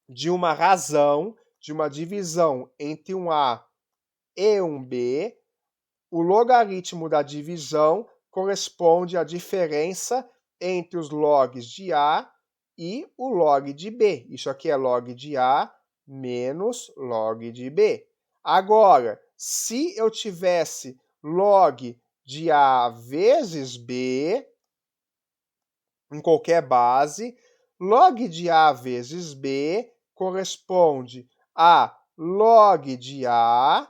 de uma razão, de uma divisão entre um A e um B, o logaritmo da divisão corresponde à diferença entre os logs de A e o log de B. Isso aqui é log de A menos log de B. Agora, se eu tivesse log de A vezes B, em qualquer base, log de A vezes B corresponde a log de A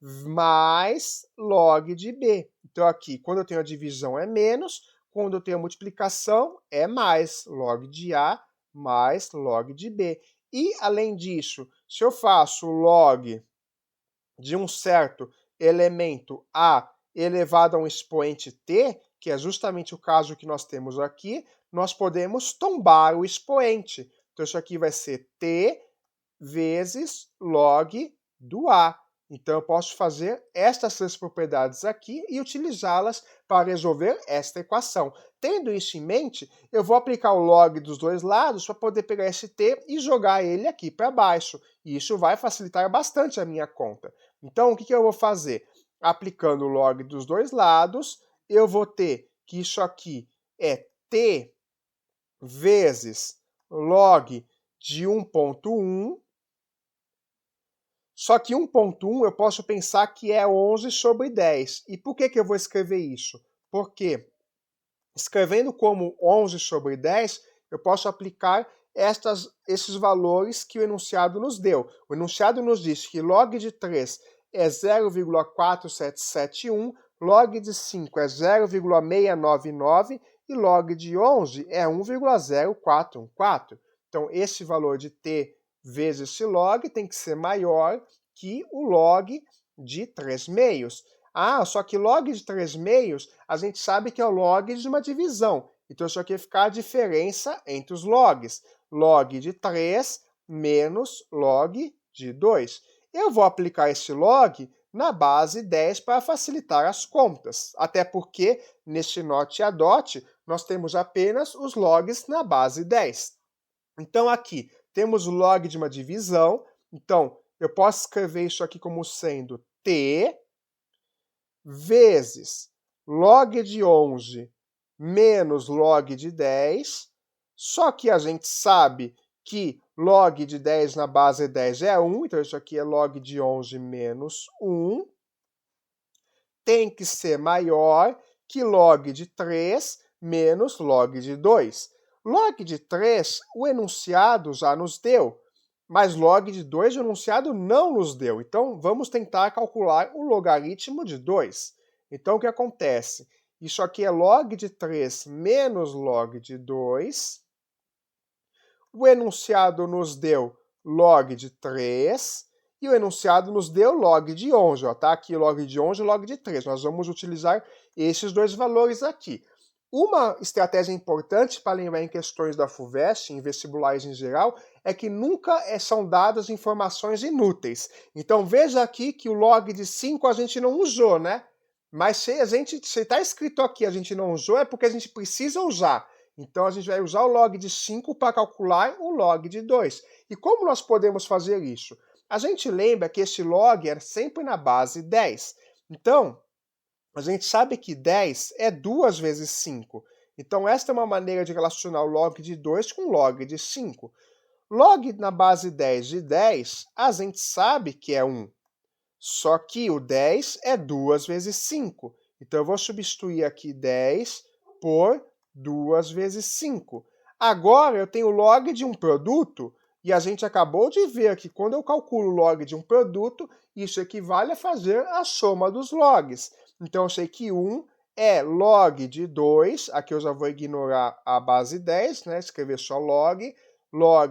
mais log de B. Então, aqui, quando eu tenho a divisão é menos, quando eu tenho a multiplicação é mais log de A mais log de B. E, além disso, se eu faço log de um certo elemento A elevado a um expoente t, que é justamente o caso que nós temos aqui, nós podemos tombar o expoente. Então, isso aqui vai ser t vezes log do A. Então, eu posso fazer estas três propriedades aqui e utilizá-las para resolver esta equação. Tendo isso em mente, eu vou aplicar o log dos dois lados para poder pegar esse t e jogar ele aqui para baixo. E isso vai facilitar bastante a minha conta. Então, o que eu vou fazer? Aplicando o log dos dois lados, eu vou ter que isso aqui é t vezes log de 1,1 Só que 1.1 eu posso pensar que é 11 sobre 10. E por que eu vou escrever isso? Porque escrevendo como 11 sobre 10, eu posso aplicar esses valores que o enunciado nos deu. O enunciado nos diz que log de 3 é 0,4771, log de 5 é 0,699 e log de 11 é 1,0414. Então, esse valor de t vezes esse log tem que ser maior que o log de 3 meios. Ah, só que log de 3 meios, a gente sabe que é o log de uma divisão. Então, isso aqui vai ficar a diferença entre os logs. Log de 3 menos log de 2. Eu vou aplicar esse log na base 10 para facilitar as contas. Até porque, neste NOT e ADOT, nós temos apenas os logs na base 10. Então, aqui, temos o log de uma divisão. Então, eu posso escrever isso aqui como sendo t vezes log de 11 menos log de 10, só que a gente sabe que log de 10 na base 10 é 1, então isso aqui é log de 11 menos 1, tem que ser maior que log de 3 menos log de 2. Log de 3, o enunciado já nos deu, mas log de 2 o enunciado não nos deu. Então, vamos tentar calcular o logaritmo de 2. Então, o que acontece? Isso aqui é log de 3 menos log de 2. O enunciado nos deu log de 3. E o enunciado nos deu log de 11. Tá aqui log de 11 e log de 3. Nós vamos utilizar esses dois valores aqui. Uma estratégia importante para lembrar em questões da FUVEST, em vestibulares em geral, é que nunca são dadas informações inúteis. Então veja aqui que o log de 5 a gente não usou, né? Mas se está escrito aqui a gente não usou, é porque a gente precisa usar. Então a gente vai usar o log de 5 para calcular o log de 2. E como nós podemos fazer isso? A gente lembra que esse log é sempre na base 10. Então, a gente sabe que 10 é 2 vezes 5. Então, esta é uma maneira de relacionar o log de 2 com o log de 5. Log na base 10 de 10, a gente sabe que é 1. Só que o 10 é 2 vezes 5. Então, eu vou substituir aqui 10 por 2 vezes 5. Agora, eu tenho o log de um produto, e a gente acabou de ver que quando eu calculo o log de um produto, isso equivale a fazer a soma dos logs. Então, eu sei que 1 é log de 2, aqui eu já vou ignorar a base 10, né? Escrever só log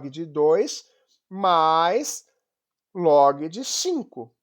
de 2, mais log de 5.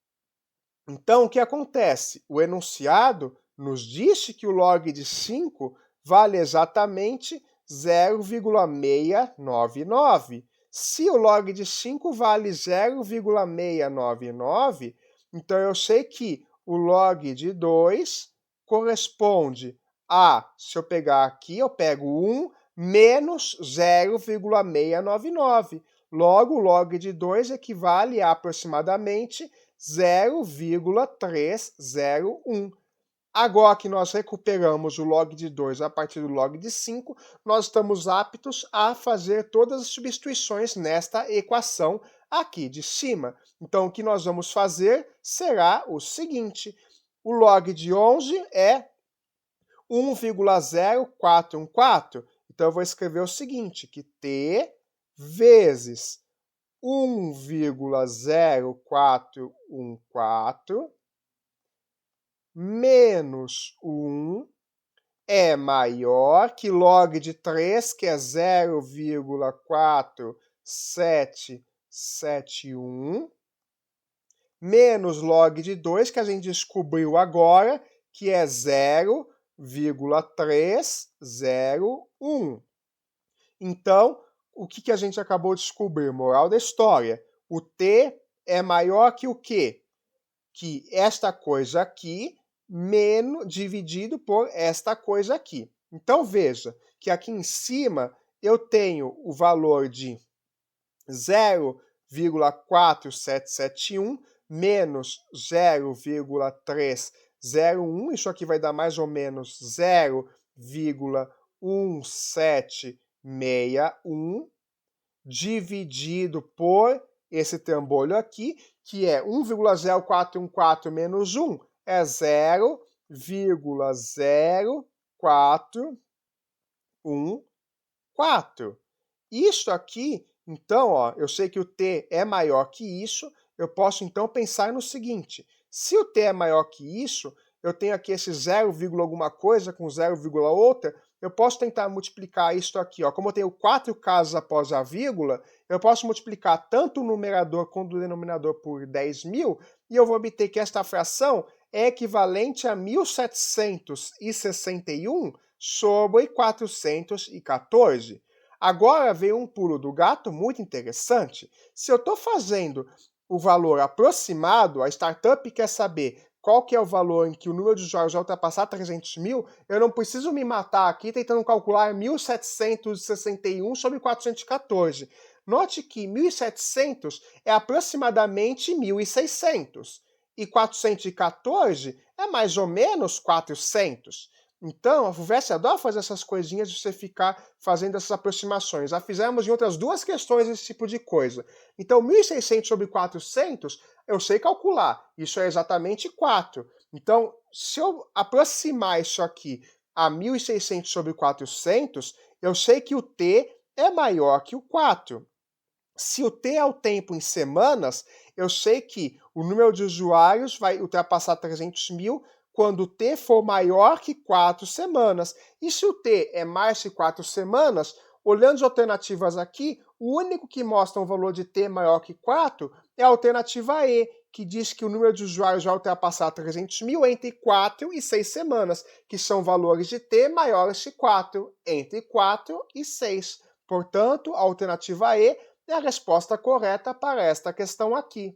Então, o que acontece? O enunciado nos disse que o log de 5 vale exatamente 0,699. Se o log de 5 vale 0,699, então eu sei que o log de 2 corresponde a, se eu pegar aqui, eu pego 1 menos 0,699. Logo, o log de 2 equivale a aproximadamente 0,301. Agora que nós recuperamos o log de 2 a partir do log de 5, nós estamos aptos a fazer todas as substituições nesta equação aqui de cima. Então, o que nós vamos fazer será o seguinte: o log de 11 é 1,0414. Então, eu vou escrever o seguinte, que t vezes 1,0414 menos 1 é maior que log de 3, que é 0,4771, menos log de 2, que a gente descobriu agora, que é 0,301. Então, o que a gente acabou de descobrir? Moral da história. O t é maior que o quê? Que esta coisa aqui menos dividido por esta coisa aqui. Então, veja que aqui em cima eu tenho o valor de 0,4771 menos 0,301. Isso aqui vai dar mais ou menos 0,1761 dividido por esse trambolho aqui, que é 1,0414 menos 1, é 0,0414. Isso aqui, então, ó, eu sei que o t é maior que isso, eu posso então pensar no seguinte: se o t é maior que isso, eu tenho aqui esse 0, alguma coisa com 0, outra, eu posso tentar multiplicar isso aqui, ó. Como eu tenho 4 casos após a vírgula, eu posso multiplicar tanto o numerador quanto o denominador por 10.000, e eu vou obter que esta fração é equivalente a 1.761 sobre 414. Agora veio um pulo do gato muito interessante. Se eu estou fazendo o valor aproximado, a startup quer saber qual que é o valor em que o número de usuários vai ultrapassar 300.000, eu não preciso me matar aqui tentando calcular 1.761 sobre 414. Note que 1.700 é aproximadamente 1.600 e 414 é mais ou menos 400. Então, a FUVEST adora fazer essas coisinhas de você ficar fazendo essas aproximações. Já fizemos em outras duas questões esse tipo de coisa. Então, 1.600 sobre 400, eu sei calcular. Isso é exatamente 4. Então, se eu aproximar isso aqui a 1.600 sobre 400, eu sei que o t é maior que o 4. Se o t é o tempo em semanas, eu sei que o número de usuários vai ultrapassar 300.000 quando o t for maior que 4 semanas. E se o t é mais que 4 semanas, olhando as alternativas aqui, o único que mostra um valor de t maior que 4 é a alternativa E, que diz que o número de usuários vai ultrapassar 300.000 entre 4 e 6 semanas, que são valores de t maiores que 4, entre 4 e 6. Portanto, a alternativa E é a resposta correta para esta questão aqui.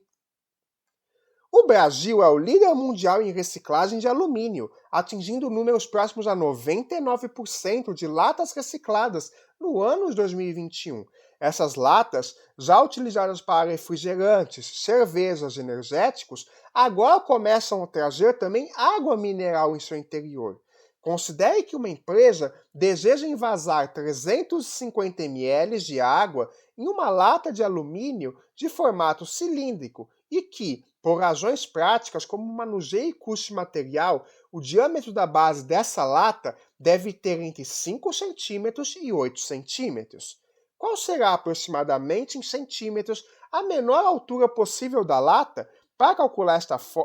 O Brasil é o líder mundial em reciclagem de alumínio, atingindo números próximos a 99% de latas recicladas no ano de 2021. Essas latas, já utilizadas para refrigerantes, cervejas e energéticos, agora começam a trazer também água mineral em seu interior. Considere que uma empresa deseja envasar 350 ml de água em uma lata de alumínio de formato cilíndrico e que, por razões práticas como manuseio e custo de material, o diâmetro da base dessa lata deve ter entre 5 centímetros e 8 centímetros. Qual será aproximadamente em centímetros a menor altura possível da lata? Para calcular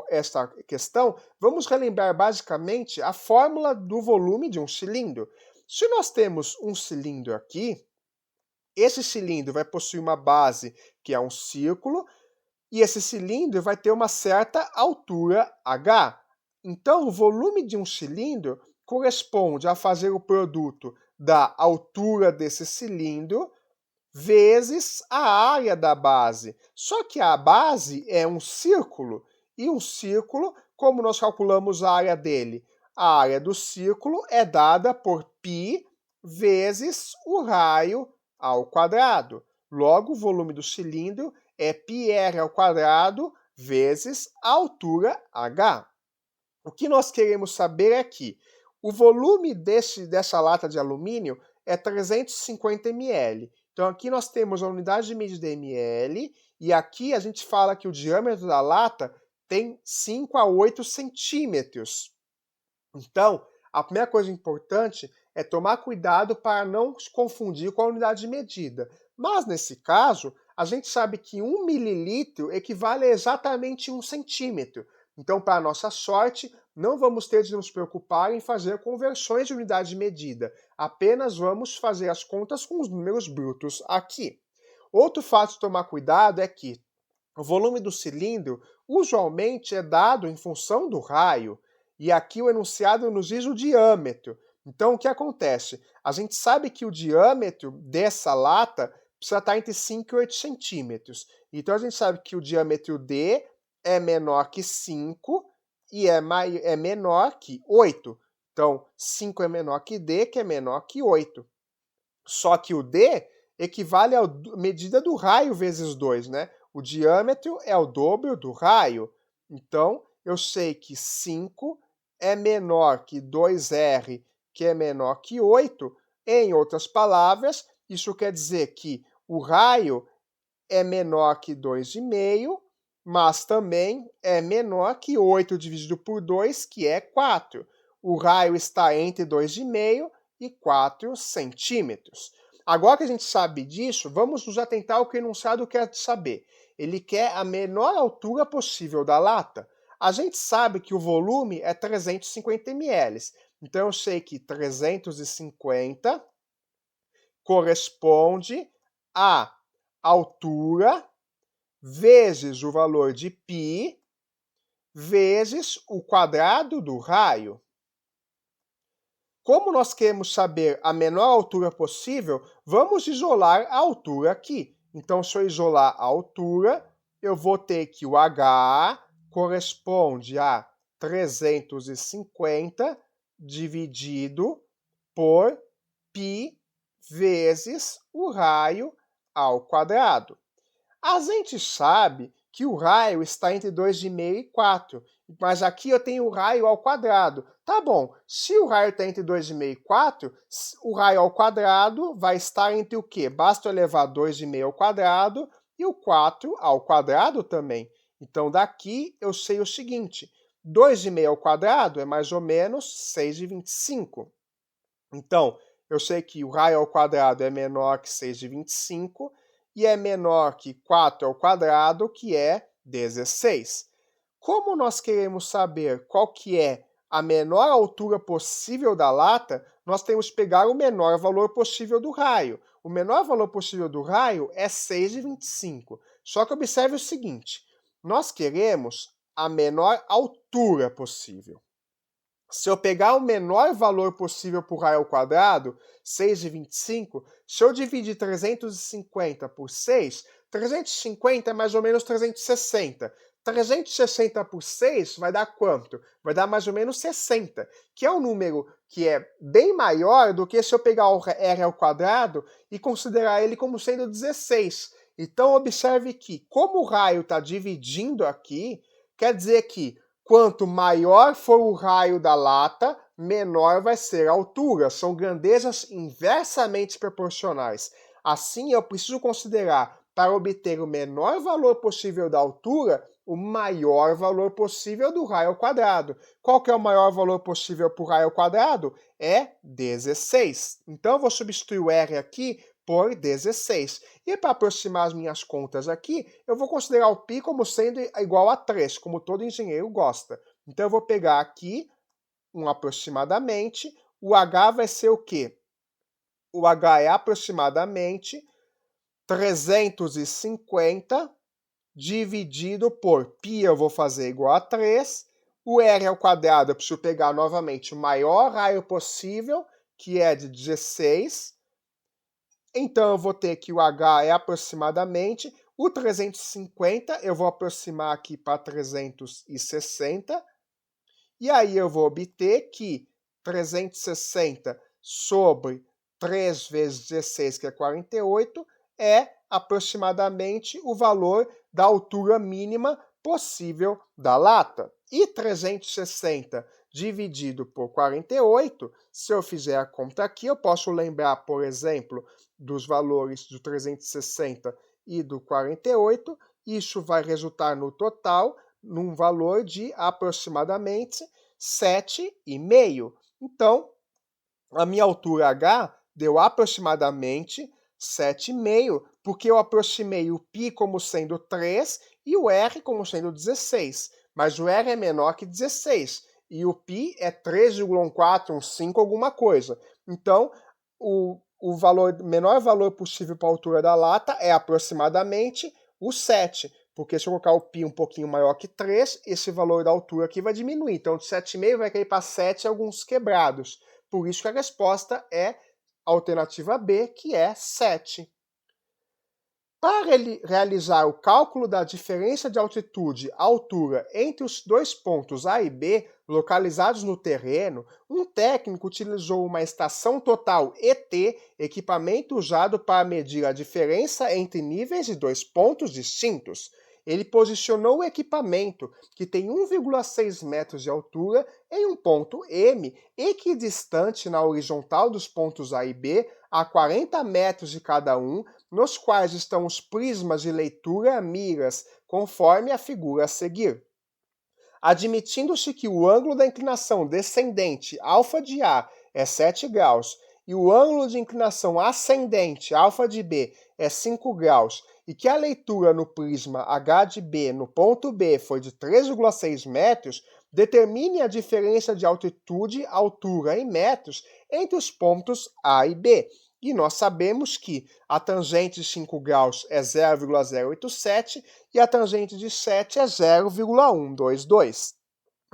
esta questão, vamos relembrar basicamente a fórmula do volume de um cilindro. Se nós temos um cilindro aqui, esse cilindro vai possuir uma base que é um círculo, e esse cilindro vai ter uma certa altura h. Então, o volume de um cilindro corresponde a fazer o produto da altura desse cilindro vezes a área da base. Só que a base é um círculo, e um círculo, como nós calculamos a área dele? A área do círculo é dada por π vezes o raio ao quadrado. Logo, o volume do cilindro é πr ao quadrado vezes a altura h. O que nós queremos saber é que o volume dessa lata de alumínio é 350 ml. Então aqui nós temos a unidade de medida ml, e aqui a gente fala que o diâmetro da lata tem 5 a 8 centímetros. Então, a primeira coisa importante é tomar cuidado para não se confundir com a unidade de medida. Mas, nesse caso, a gente sabe que 1 mililitro equivale a exatamente 1 centímetro. Então, para nossa sorte, não vamos ter de nos preocupar em fazer conversões de unidade de medida. Apenas vamos fazer as contas com os números brutos aqui. Outro fato de tomar cuidado é que o volume do cilindro usualmente é dado em função do raio, e aqui o enunciado nos diz o diâmetro. Então, o que acontece? A gente sabe que o diâmetro dessa lata precisa estar entre 5 e 8 centímetros. Então, a gente sabe que o diâmetro D é menor que 5 e é menor que 8. Então, 5 é menor que D, que é menor que 8. Só que o D equivale à medida do raio vezes 2, né? O diâmetro é o dobro do raio. Então, eu sei que 5 é menor que 2R, que é menor que 8. Em outras palavras, isso quer dizer que o raio é menor que 2,5, mas também é menor que 8 dividido por 2, que é 4. O raio está entre 2,5 e 4 centímetros. Agora que a gente sabe disso, vamos nos atentar ao que o enunciado quer saber. Ele quer a menor altura possível da lata. A gente sabe que o volume é 350 ml. Então, eu sei que 350 corresponde à altura vezes o valor de π vezes o quadrado do raio. Como nós queremos saber a menor altura possível, vamos isolar a altura aqui. Então, se eu isolar a altura, eu vou ter que o h corresponde a 350 dividido por π vezes o raio ao quadrado. A gente sabe que o raio está entre 2,5 e 4, mas aqui eu tenho o raio ao quadrado. Tá bom, se o raio está entre 2,5 e 4, o raio ao quadrado vai estar entre o quê? Basta eu levar 2,5 ao quadrado e o 4 ao quadrado também. Então, daqui eu sei o seguinte, 2,5 ao quadrado é mais ou menos 6,25. Então, eu sei que o raio ao quadrado é menor que 6,25 e é menor que 4 ao quadrado, que é 16. Como nós queremos saber qual que é a menor altura possível da lata, nós temos que pegar o menor valor possível do raio. O menor valor possível do raio é 6,25. Só que observe o seguinte, nós queremos a menor altura possível. Se eu pegar o menor valor possível para o raio ao quadrado, 6,25, se eu dividir 350 por 6, 350 é mais ou menos 360. 360 por 6 vai dar quanto? Vai dar mais ou menos 60, que é um número que é bem maior do que se eu pegar o r ao quadrado e considerar ele como sendo 16. Então, observe que, como o raio está dividindo aqui, quer dizer que quanto maior for o raio da lata, menor vai ser a altura. São grandezas inversamente proporcionais. Assim, eu preciso considerar, para obter o menor valor possível da altura, o maior valor possível do raio ao quadrado. Qual que é o maior valor possível para o raio ao quadrado? É 16. Então, eu vou substituir o R aqui por 16. E para aproximar as minhas contas aqui, eu vou considerar o π como sendo igual a 3, como todo engenheiro gosta. Então, eu vou pegar aqui um aproximadamente. O h vai ser o quê? O h é aproximadamente 350 dividido por π, eu vou fazer igual a 3. O r ao quadrado, eu preciso pegar novamente o maior raio possível, que é de 16. Então, eu vou ter que o h é aproximadamente, o 350 eu vou aproximar aqui para 360, e aí eu vou obter que 360 sobre 3 vezes 16, que é 48, é aproximadamente o valor da altura mínima possível da lata. E 360 dividido por 48, se eu fizer a conta aqui, eu posso lembrar, por exemplo, dos valores do 360 e do 48, isso vai resultar no total num valor de aproximadamente 7,5. Então, a minha altura h deu aproximadamente 7,5, porque eu aproximei o π como sendo 3 e o r como sendo 16. Mas o r é menor que 16 e o π é 3,1415 alguma coisa. Então, o menor valor possível para a altura da lata é aproximadamente o 7, porque se eu colocar o π um pouquinho maior que 3, esse valor da altura aqui vai diminuir. Então, de 7,5 vai cair para 7 alguns quebrados. Por isso que a resposta é a alternativa B, que é 7. Para realizar o cálculo da diferença de altitude, altura entre os dois pontos A e B, localizados no terreno, um técnico utilizou uma estação total ET, equipamento usado para medir a diferença entre níveis de dois pontos distintos. Ele posicionou o equipamento, que tem 1,6 metros de altura, em um ponto M, equidistante na horizontal dos pontos A e B, a 40 metros de cada um, nos quais estão os prismas de leitura miras, conforme a figura a seguir. Admitindo-se que o ângulo da inclinação descendente α de A é 7 graus e o ângulo de inclinação ascendente α de B é 5 graus e que a leitura no prisma H de B no ponto B foi de 3,6 metros, determine a diferença de altitude, altura em metros entre os pontos A e B. E nós sabemos que a tangente de 5 graus é 0,087 e a tangente de 7 é 0,122.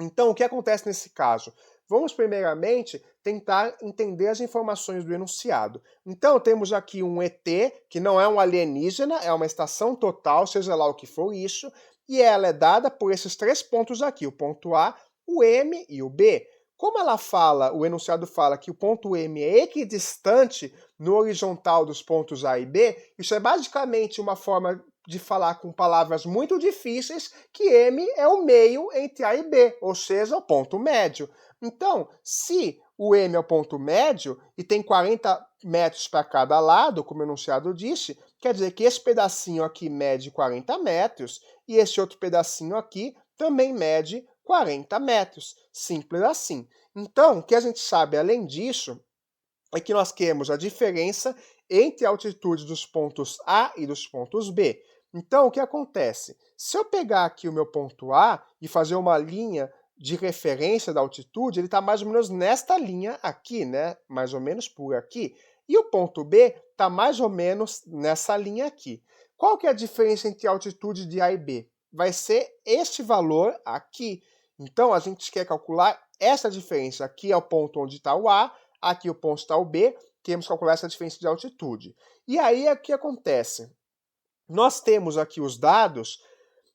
Então, o que acontece nesse caso? Vamos primeiramente tentar entender as informações do enunciado. Então, temos aqui um ET, que não é um alienígena, é uma estação total, seja lá o que for isso, e ela é dada por esses 3 pontos aqui, o ponto A, o M e o B. Como ela fala, o enunciado fala que o ponto M é equidistante no horizontal dos pontos A e B, isso é basicamente uma forma de falar com palavras muito difíceis que M é o meio entre A e B, ou seja, o ponto médio. Então, se o M é o ponto médio e tem 40 metros para cada lado, como o enunciado disse, quer dizer que esse pedacinho aqui mede 40 metros e esse outro pedacinho aqui também mede 40 metros. Simples assim. Então, o que a gente sabe além disso é que nós temos a diferença entre a altitude dos pontos A e dos pontos B. Então, o que acontece? Se eu pegar aqui o meu ponto A e fazer uma linha de referência da altitude, ele está mais ou menos nesta linha aqui, né? Mais ou menos por aqui. E o ponto B está mais ou menos nessa linha aqui. Qual que é a diferença entre a altitude de A e B? Vai ser este valor aqui. Então, a gente quer calcular essa diferença. Aqui é o ponto onde está o A, aqui o ponto está o B, temos que calcular essa diferença de altitude. E aí, o que acontece? Nós temos aqui os dados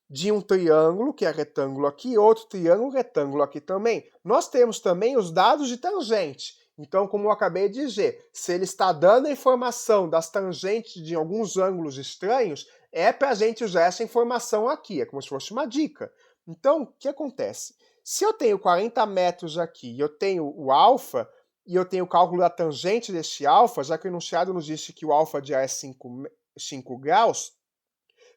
de um triângulo, que é retângulo aqui, outro triângulo, retângulo aqui também. Nós temos também os dados de tangente. Então, como eu acabei de dizer, se ele está dando a informação das tangentes de alguns ângulos estranhos, é para a gente usar essa informação aqui, é como se fosse uma dica. Então, o que acontece? Se eu tenho 40 metros aqui e eu tenho o alfa, e eu tenho o cálculo da tangente desse alfa, já que o enunciado nos disse que o alfa de A é 5 graus,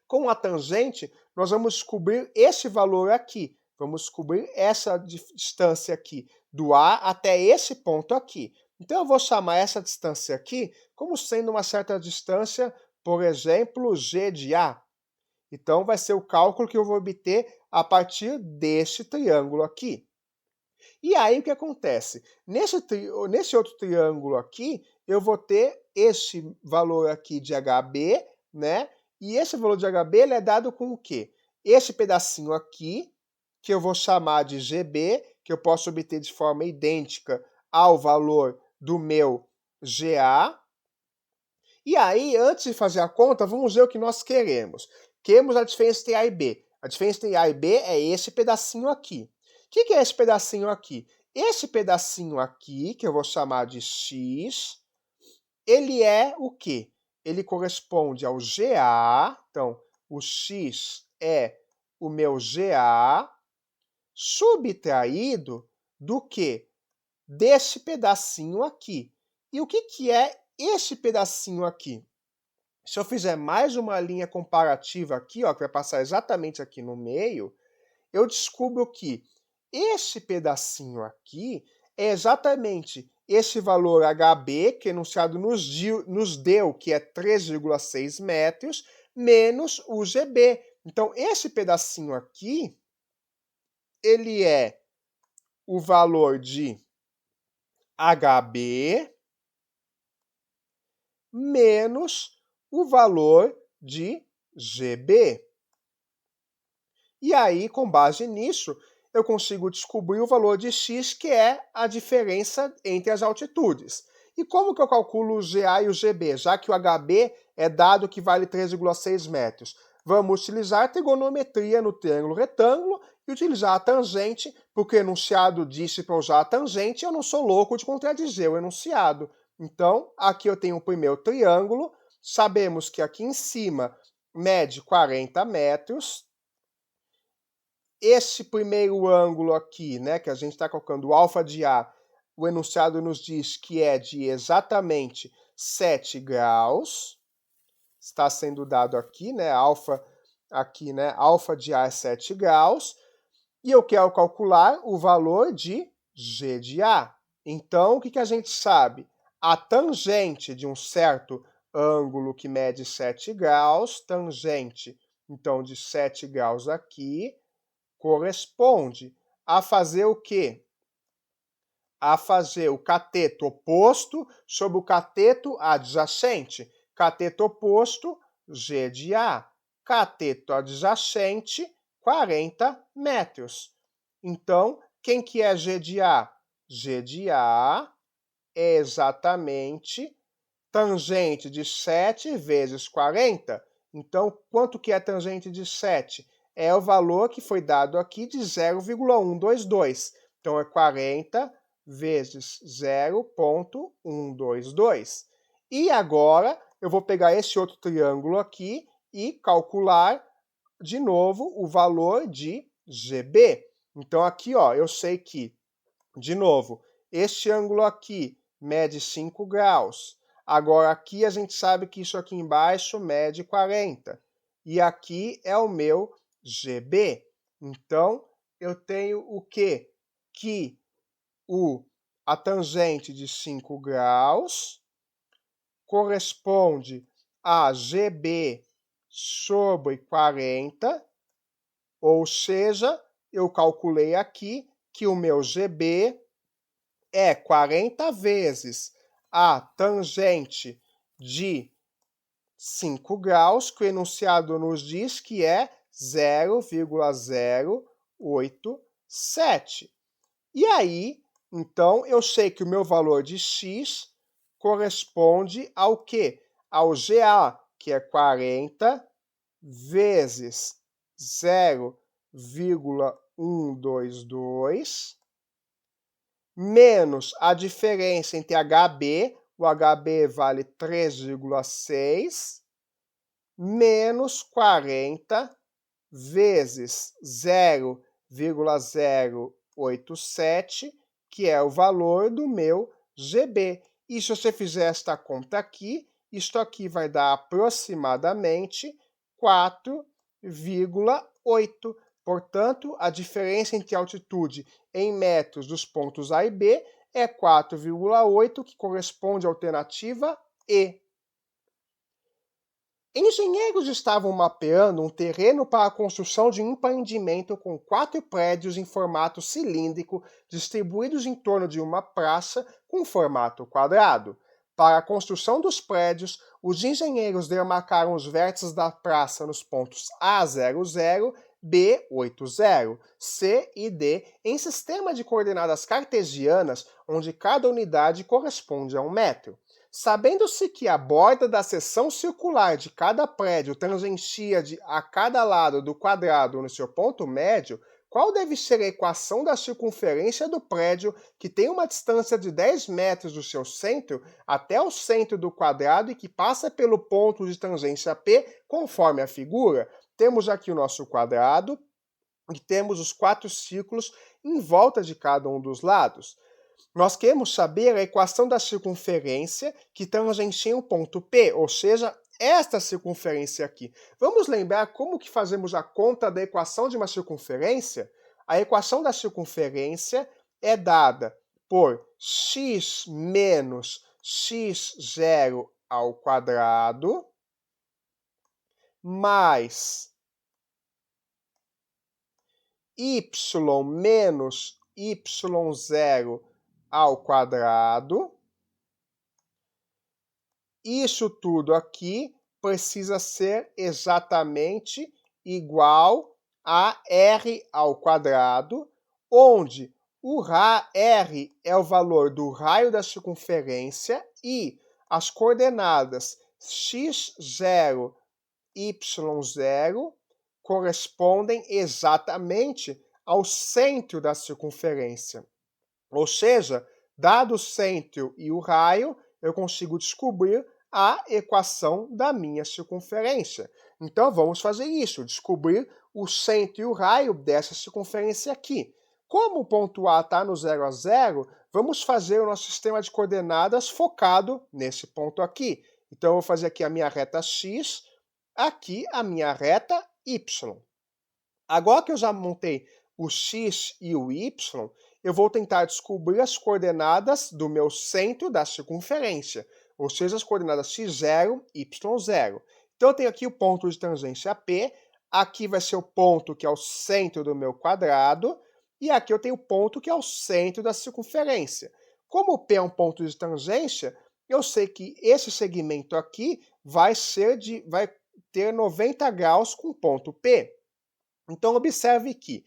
com a tangente, nós vamos descobrir esse valor aqui. Vamos descobrir essa distância aqui, do A até esse ponto aqui. Então, eu vou chamar essa distância aqui como sendo uma certa distância, por exemplo, G de A. Então, vai ser o cálculo que eu vou obter a partir deste triângulo aqui. E aí, o que acontece? Nesse outro triângulo aqui, eu vou ter esse valor aqui de HB, né? E esse valor de HB ele é dado com o quê? Esse pedacinho aqui, que eu vou chamar de GB, que eu posso obter de forma idêntica ao valor do meu GA. E aí, antes de fazer a conta, vamos ver o que nós queremos. Queremos a diferença entre A e B. A diferença entre A e B é esse pedacinho aqui. O que é esse pedacinho aqui? Esse pedacinho aqui, que eu vou chamar de X, ele é o quê? Ele corresponde ao GA, então o X é o meu GA, subtraído do quê? Desse pedacinho aqui. E o que é esse pedacinho aqui? Se eu fizer mais uma linha comparativa aqui, ó, que vai passar exatamente aqui no meio, eu descubro que esse pedacinho aqui é exatamente esse valor HB, que o enunciado nos deu, que é 3,6 metros, menos o GB. Então, esse pedacinho aqui, ele é o valor de HB menos o valor de GB. E aí, com base nisso, eu consigo descobrir o valor de x, que é a diferença entre as altitudes. E como que eu calculo o GA e o GB, já que o HB é dado que vale 3,6 metros? Vamos utilizar a trigonometria no triângulo retângulo e utilizar a tangente, porque o enunciado disse para usar a tangente e eu não sou louco de contradizer o enunciado. Então, aqui eu tenho o primeiro triângulo, sabemos que aqui em cima mede 40 metros, esse primeiro ângulo aqui, né, que a gente está colocando o alfa de A, o enunciado nos diz que é de exatamente 7 graus. está sendo dado aqui, né, alfa aqui, né, alfa de A é 7 graus, e eu quero calcular o valor de G de A. Então, o que a gente sabe? A tangente de um certo ângulo que mede 7 graus, tangente, então, de 7 graus aqui, corresponde a fazer o quê? A fazer o cateto oposto sobre o cateto adjacente. Cateto oposto, G de A. Cateto adjacente, 40 metros. Então, quem que é G de A? G de A é exatamente tangente de 7 vezes 40. Então, quanto que é a tangente de 7? É o valor que foi dado aqui de 0,122. Então, é 40 vezes 0,122. E agora, eu vou pegar esse outro triângulo aqui e calcular de novo o valor de GB. Então, aqui, ó, eu sei que, de novo, este ângulo aqui mede 5 graus. Agora, aqui a gente sabe que isso aqui embaixo mede 40. E aqui é o meu GB. Então, eu tenho o quê? Que a tangente de 5 graus corresponde a GB sobre 40, ou seja, eu calculei aqui que o meu GB é 40 vezes a tangente de 5 graus, que o enunciado nos diz que é 0,087. E aí, então, eu sei que o meu valor de x corresponde ao quê? Ao GA, que é 40 vezes 0,122, menos a diferença entre HB, o HB vale 3,6, menos 40 vezes 0,087, que é o valor do meu GB. E se você fizer esta conta aqui, isto aqui vai dar aproximadamente 4,8. Portanto, a diferença entre a altitude em metros dos pontos A e B é 4,8, que corresponde à alternativa E. Engenheiros estavam mapeando um terreno para a construção de um empreendimento com 4 prédios em formato cilíndrico distribuídos em torno de uma praça com formato quadrado. Para a construção dos prédios, os engenheiros demarcaram os vértices da praça nos pontos A00, B80, C e D em sistema de coordenadas cartesianas, onde cada unidade corresponde a 1 metro. Sabendo-se que a borda da seção circular de cada prédio tangencia a cada lado do quadrado no seu ponto médio, qual deve ser a equação da circunferência do prédio que tem uma distância de 10 metros do seu centro até o centro do quadrado e que passa pelo ponto de tangência P, conforme a figura? Temos aqui o nosso quadrado e temos os 4 círculos em volta de cada um dos lados. Nós queremos saber a equação da circunferência que tangencia o ponto P, ou seja, esta circunferência aqui. Vamos lembrar como que fazemos a conta da equação de uma circunferência? A equação da circunferência é dada por x menos x0 ao quadrado mais y menos y0 ao quadrado. Isso tudo aqui precisa ser exatamente igual a r ao quadrado, onde o r é o valor do raio da circunferência e as coordenadas x0, y0 correspondem exatamente ao centro da circunferência. Ou seja, dado o centro e o raio, eu consigo descobrir a equação da minha circunferência. Então, vamos fazer isso, descobrir o centro e o raio dessa circunferência aqui. Como o ponto A está no 0 a 0, vamos fazer o nosso sistema de coordenadas focado nesse ponto aqui. Então, eu vou fazer aqui a minha reta x, aqui a minha reta y. Agora que eu já montei o x e o y, eu vou tentar descobrir as coordenadas do meu centro da circunferência, ou seja, as coordenadas x0, y0. Então, eu tenho aqui o ponto de tangência P, aqui vai ser o ponto que é o centro do meu quadrado, e aqui eu tenho o ponto que é o centro da circunferência. Como o P é um ponto de tangência, eu sei que esse segmento aqui vai ter 90 graus com o ponto P. Então, observe que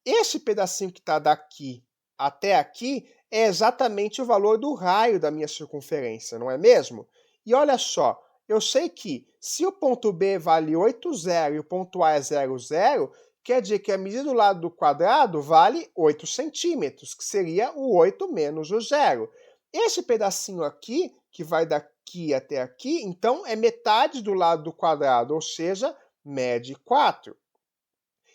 esse pedacinho que está daqui até aqui é exatamente o valor do raio da minha circunferência, não é mesmo? E olha só, eu sei que se o ponto B vale 8, 0 e o ponto A é 0, 0, quer dizer que a medida do lado do quadrado vale 8 centímetros, que seria o 8 menos o 0. Esse pedacinho aqui, que vai daqui até aqui, então é metade do lado do quadrado, ou seja, mede 4.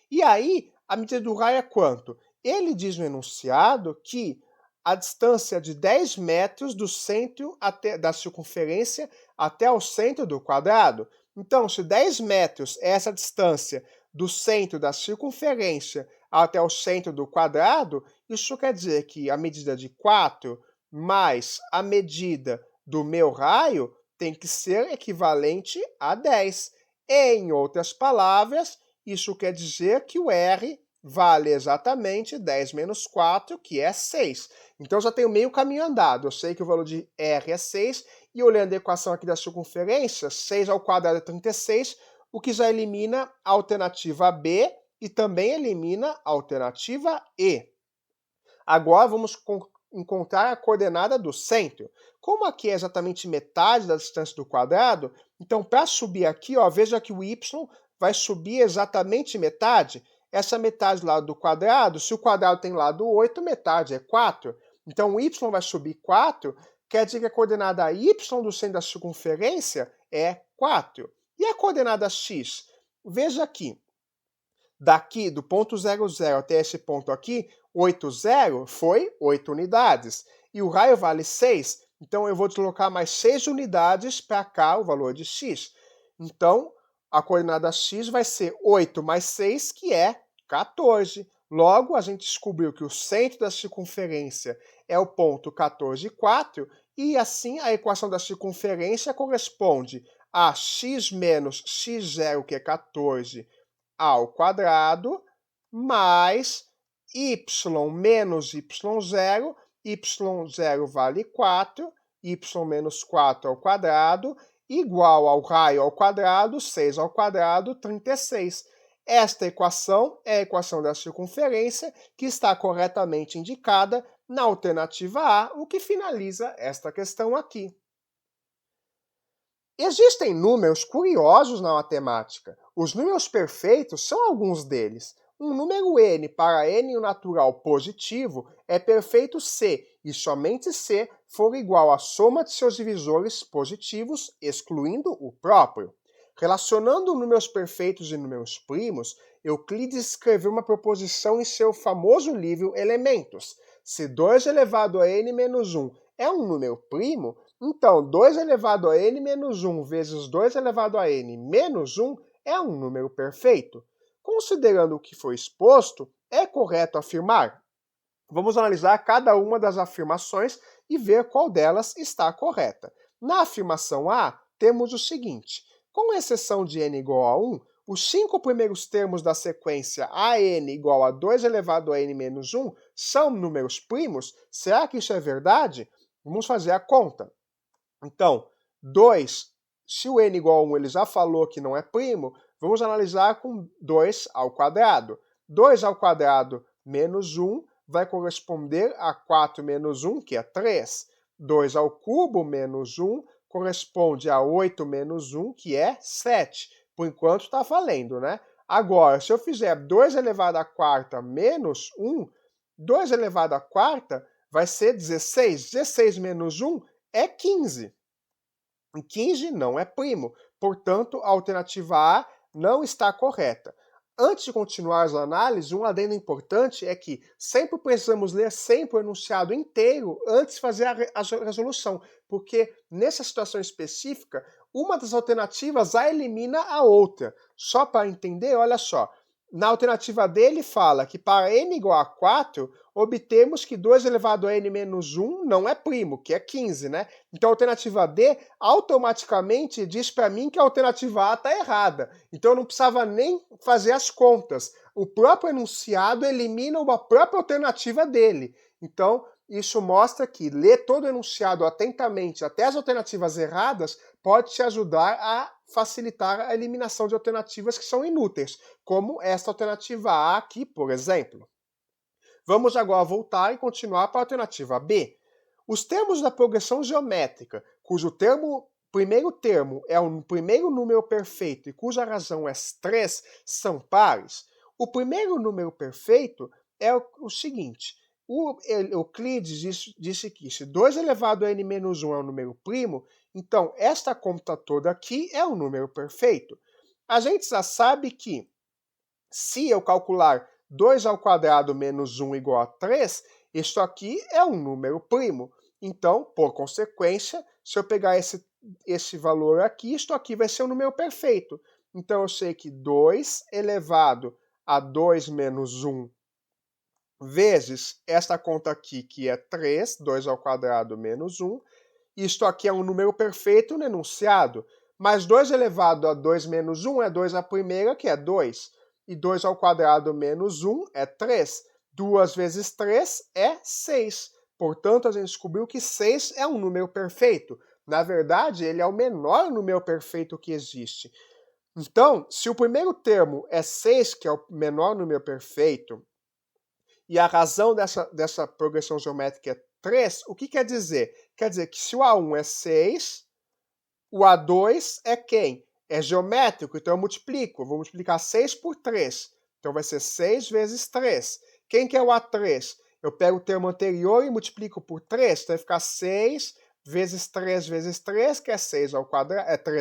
E aí, a medida do raio é quanto? Ele diz no enunciado que a distância de 10 metros do centro da circunferência até o centro do quadrado. Então, se 10 metros é essa distância do centro da circunferência até o centro do quadrado, isso quer dizer que a medida de 4 mais a medida do meu raio tem que ser equivalente a 10. Em outras palavras, isso quer dizer que o R vale exatamente 10 menos 4, que é 6. Então, já tenho meio caminho andado. Eu sei que o valor de R é 6, e olhando a equação aqui da circunferência, 6 ao quadrado é 36, o que já elimina a alternativa B e também elimina a alternativa E. Agora, vamos encontrar a coordenada do centro. Como aqui é exatamente metade da distância do quadrado, então, para subir aqui, veja que o y vai subir exatamente metade. Essa metade do lado do quadrado, se o quadrado tem lado 8, metade é 4. Então, o y vai subir 4, quer dizer que a coordenada y do centro da circunferência é 4. E a coordenada x? Veja aqui. Daqui, do ponto 0, 0 até esse ponto aqui, 8, 0 foi 8 unidades. E o raio vale 6, então eu vou deslocar mais 6 unidades para cá, o valor de x. Então, a coordenada x vai ser 8 mais 6, que é 14. Logo, a gente descobriu que o centro da circunferência é o ponto 14, 4, e assim a equação da circunferência corresponde a x menos x0, que é 14, ao quadrado, mais y menos y0, y0 vale 4, y menos 4 ao quadrado, igual ao raio ao quadrado, 6 ao quadrado, 36. Esta equação é a equação da circunferência, que está corretamente indicada na alternativa A, o que finaliza esta questão aqui. Existem números curiosos na matemática. Os números perfeitos são alguns deles. Um número n para n natural positivo é perfeito se e somente se for igual à soma de seus divisores positivos, excluindo o próprio. Relacionando números perfeitos e números primos, Euclides escreveu uma proposição em seu famoso livro Elementos. Se 2 elevado a n menos 1 é um número primo, então 2 elevado a n menos 1 vezes 2 elevado a n menos 1 é um número perfeito. Considerando o que foi exposto, é correto afirmar? Vamos analisar cada uma das afirmações e ver qual delas está correta. Na afirmação A, temos o seguinte: com exceção de n igual a 1, os 5 primeiros termos da sequência an igual a 2 elevado a n menos 1 são números primos? Será que isso é verdade? Vamos fazer a conta. Então, 2, se o n igual a 1 ele já falou que não é primo, vamos analisar com 2 ao quadrado. 2 ao quadrado menos 1 vai corresponder a 4 menos 1, que é 3. 2 ao cubo menos 1 corresponde a 8 menos 1, que é 7. Por enquanto está valendo, né? Agora, se eu fizer 2 elevado à quarta menos 1, 2 elevado à quarta vai ser 16. 16 menos 1 é 15. E 15 não é primo. Portanto, a alternativa A não está correta. Antes de continuar as análises, um adendo importante é que sempre precisamos ler sempre o enunciado inteiro antes de fazer a resolução, porque nessa situação específica, uma das alternativas a elimina a outra. Só para entender, olha só, na alternativa D ele fala que para n igual a 4, obtemos que 2 elevado a n menos 1 não é primo, que é 15, né? Então a alternativa D automaticamente diz para mim que a alternativa A está errada. Então eu não precisava nem fazer as contas. O próprio enunciado elimina uma própria alternativa dele. Então isso mostra que ler todo o enunciado atentamente até as alternativas erradas pode te ajudar a facilitar a eliminação de alternativas que são inúteis, como esta alternativa A aqui, por exemplo. Vamos agora voltar e continuar para a alternativa B. Os termos da progressão geométrica, cujo primeiro termo é o primeiro número perfeito e cuja razão é 3, são pares. O primeiro número perfeito é o seguinte: o Euclides disse que se 2 elevado a n menos 1 é um número primo, então esta conta toda aqui é um número perfeito. A gente já sabe que se eu calcular 2 ao quadrado menos 1 igual a 3, isso aqui é um número primo. Então, por consequência, se eu pegar esse valor aqui, isto aqui vai ser um número perfeito. Então, eu sei que 2 elevado a 2 menos 1 vezes esta conta aqui, que é 3, 2 ao quadrado menos 1. Isto aqui é um número perfeito no enunciado. Mas 2 elevado a 2 menos 1 é 2 à primeira, que é 2. E 2 ao quadrado menos 1 é 3. 2 vezes 3 é 6. Portanto, a gente descobriu que 6 é um número perfeito. Na verdade, ele é o menor número perfeito que existe. Então, se o primeiro termo é 6, que é o menor número perfeito, e a razão dessa progressão geométrica é 3, o que quer dizer? Quer dizer que se o A1 é 6, o A2 é quem? É geométrico, então eu multiplico. Eu vou multiplicar 6 por 3. Então vai ser 6 vezes 3. Quem que é o A3? Eu pego o termo anterior e multiplico por 3. Então vai ficar 6 vezes 3 vezes 3, que é 3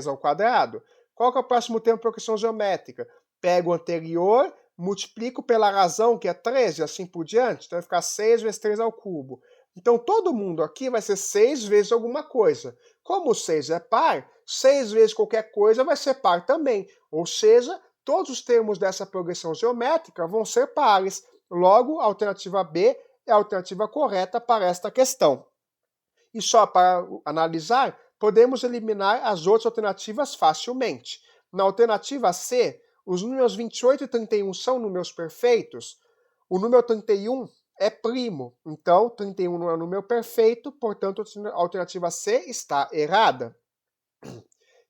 ao quadrado. Qual que é o próximo termo de progressão geométrica? Pego o anterior, multiplico pela razão, que é 3, e assim por diante. Então vai ficar 6 vezes 3 ao cubo. Então todo mundo aqui vai ser 6 vezes alguma coisa. Como o 6 é par, 6 vezes qualquer coisa vai ser par também. Ou seja, todos os termos dessa progressão geométrica vão ser pares. Logo, a alternativa B é a alternativa correta para esta questão. E só para analisar, podemos eliminar as outras alternativas facilmente. Na alternativa C, os números 28 e 31 são números perfeitos. O número 31 é primo, então 31 não é um número perfeito, portanto a alternativa C está errada.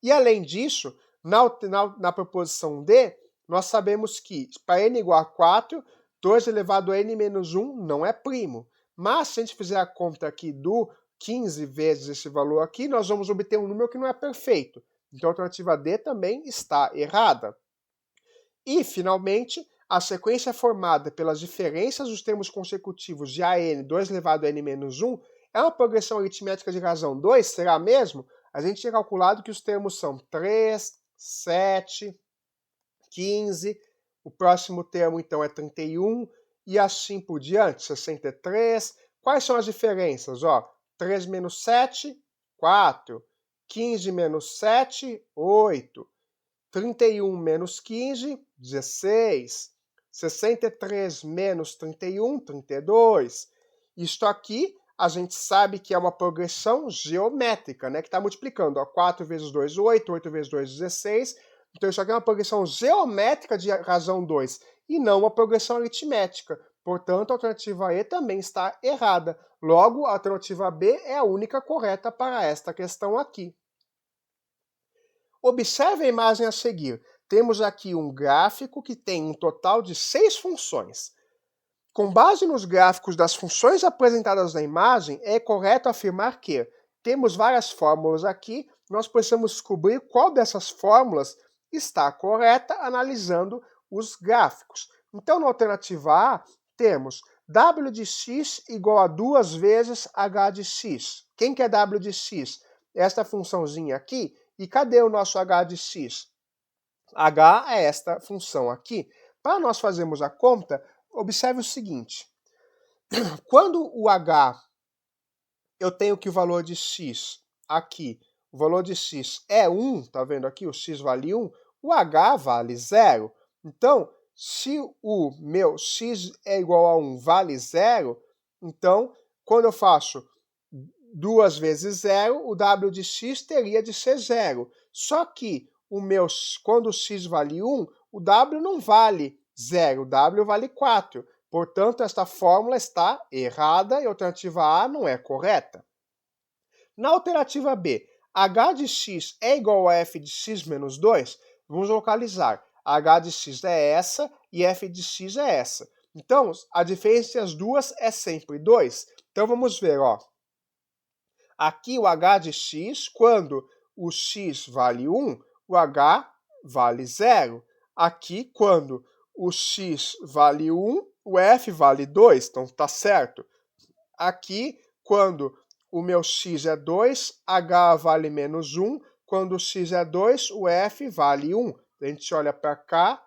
E além disso, na proposição D, nós sabemos que para n igual a 4, 2 elevado a n menos 1 não é primo. Mas se a gente fizer a conta aqui do 15 vezes esse valor aqui, nós vamos obter um número que não é perfeito. Então a alternativa D também está errada. E, finalmente, a sequência formada pelas diferenças dos termos consecutivos de AN 2 elevado a n menos 1 é uma progressão aritmética de razão 2? Será mesmo? A gente tinha calculado que os termos são 3, 7, 15, o próximo termo então é 31 e assim por diante, 63. Quais são as diferenças? 3 menos 7, 4. 15 menos 7, 8. 31 menos 15, 16. 63 menos 31, 32. Isto aqui a gente sabe que é uma progressão geométrica, né? Que está multiplicando. 4 vezes 2, 8. 8 vezes 2, 16. Então isso aqui é uma progressão geométrica de razão 2 e não uma progressão aritmética. Portanto, a alternativa E também está errada. Logo, a alternativa B é a única correta para esta questão aqui. Observe a imagem a seguir. Temos aqui um gráfico que tem um total de 6 funções. Com base nos gráficos das funções apresentadas na imagem, é correto afirmar que temos várias fórmulas aqui, nós precisamos descobrir qual dessas fórmulas está correta analisando os gráficos. Então, na alternativa A, temos w de x igual a 2 vezes h de x. Quem que é w de x? Esta funçãozinha aqui. E cadê o nosso h de x? H é esta função aqui. Para nós fazermos a conta, observe o seguinte. Quando o H, eu tenho que o valor de x aqui, o valor de x é 1, tá vendo aqui? O x vale 1, o H vale 0. Então, se o meu x é igual a 1 vale 0, então, quando eu faço 2 vezes 0, o W de x teria de ser 0. Só que quando o x vale 1, o W não vale 0, o W vale 4. Portanto, esta fórmula está errada e a alternativa A não é correta. Na alternativa B, h de x é igual a f de x menos 2, vamos localizar. H de x é essa e f de x é essa. Então, a diferença entre as duas é sempre 2. Então, vamos ver, ó. Aqui o h de x, quando o x vale 1, o h vale 0. Aqui, quando o x vale 1, o f vale 2, então tá certo. Aqui, quando o meu x é 2, h vale menos 1. Quando o x é 2, o f vale 1. A gente olha para cá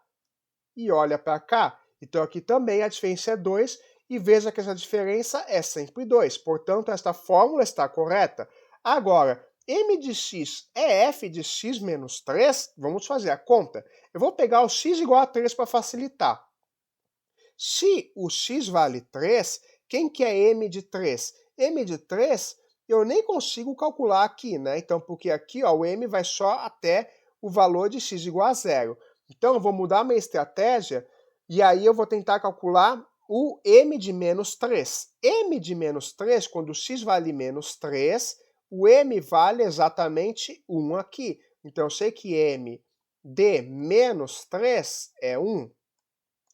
e olha para cá. Então aqui também a diferença é 2 e veja que essa diferença é sempre 2. Portanto, esta fórmula está correta. Agora, m de x é f de x menos 3? Vamos fazer a conta. Eu vou pegar o x igual a 3 para facilitar. Se o x vale 3, quem que é m de 3? M de 3 eu nem consigo calcular aqui, né? Então, porque aqui ó, o m vai só até o valor de x igual a 0. Então, eu vou mudar minha estratégia e aí eu vou tentar calcular o m de menos 3. M de menos 3, quando o x vale menos 3, o m vale exatamente 1 aqui. Então, eu sei que m de menos 3 é 1.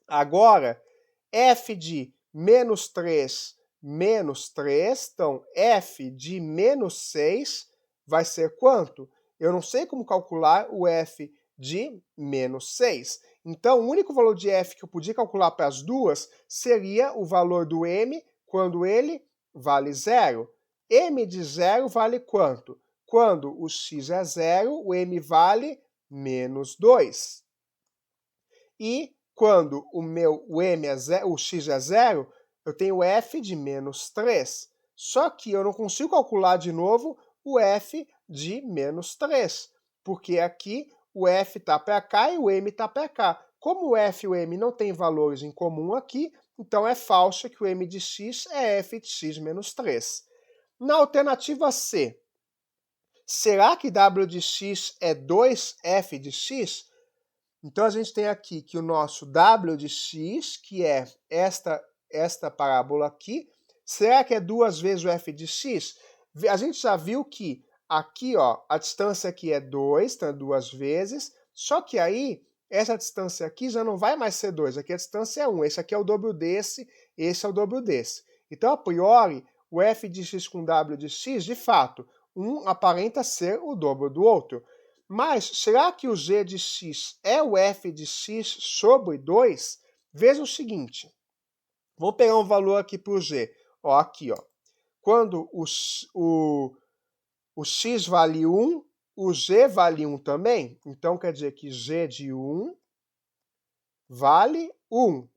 Agora, f de menos 3 menos 3, então f de menos 6 vai ser quanto? Eu não sei como calcular o f de menos 6. Então, o único valor de f que eu podia calcular para as duas seria o valor do m quando ele vale 0. M de 0 vale quanto? Quando o x é 0, o m vale menos 2. E quando o x é 0, eu tenho f de menos 3. Só que eu não consigo calcular de novo o f de menos 3, porque aqui o f está para cá e o m está para cá. Como o f e o m não têm valores em comum aqui, então é falso que o m de x é f de x menos 3. Na alternativa C, será que w de x é 2f de x? Então, a gente tem aqui que o nosso w de x, que é esta parábola aqui, será que é 2 vezes o f de x? A gente já viu que aqui, ó, a distância aqui é 2, então é 2 vezes, só que aí, essa distância aqui já não vai mais ser 2, aqui a distância é 1, esse aqui é o dobro desse, esse é o dobro desse. Então, a priori, o f de x com w de x, de fato, um aparenta ser o dobro do outro. Mas será que o g de x é o f de x sobre 2? Veja o seguinte. Vou pegar um valor aqui para o g. Ó, aqui, ó. Quando o x vale 1, o g vale 1 também. Então, quer dizer que g de 1 vale 1.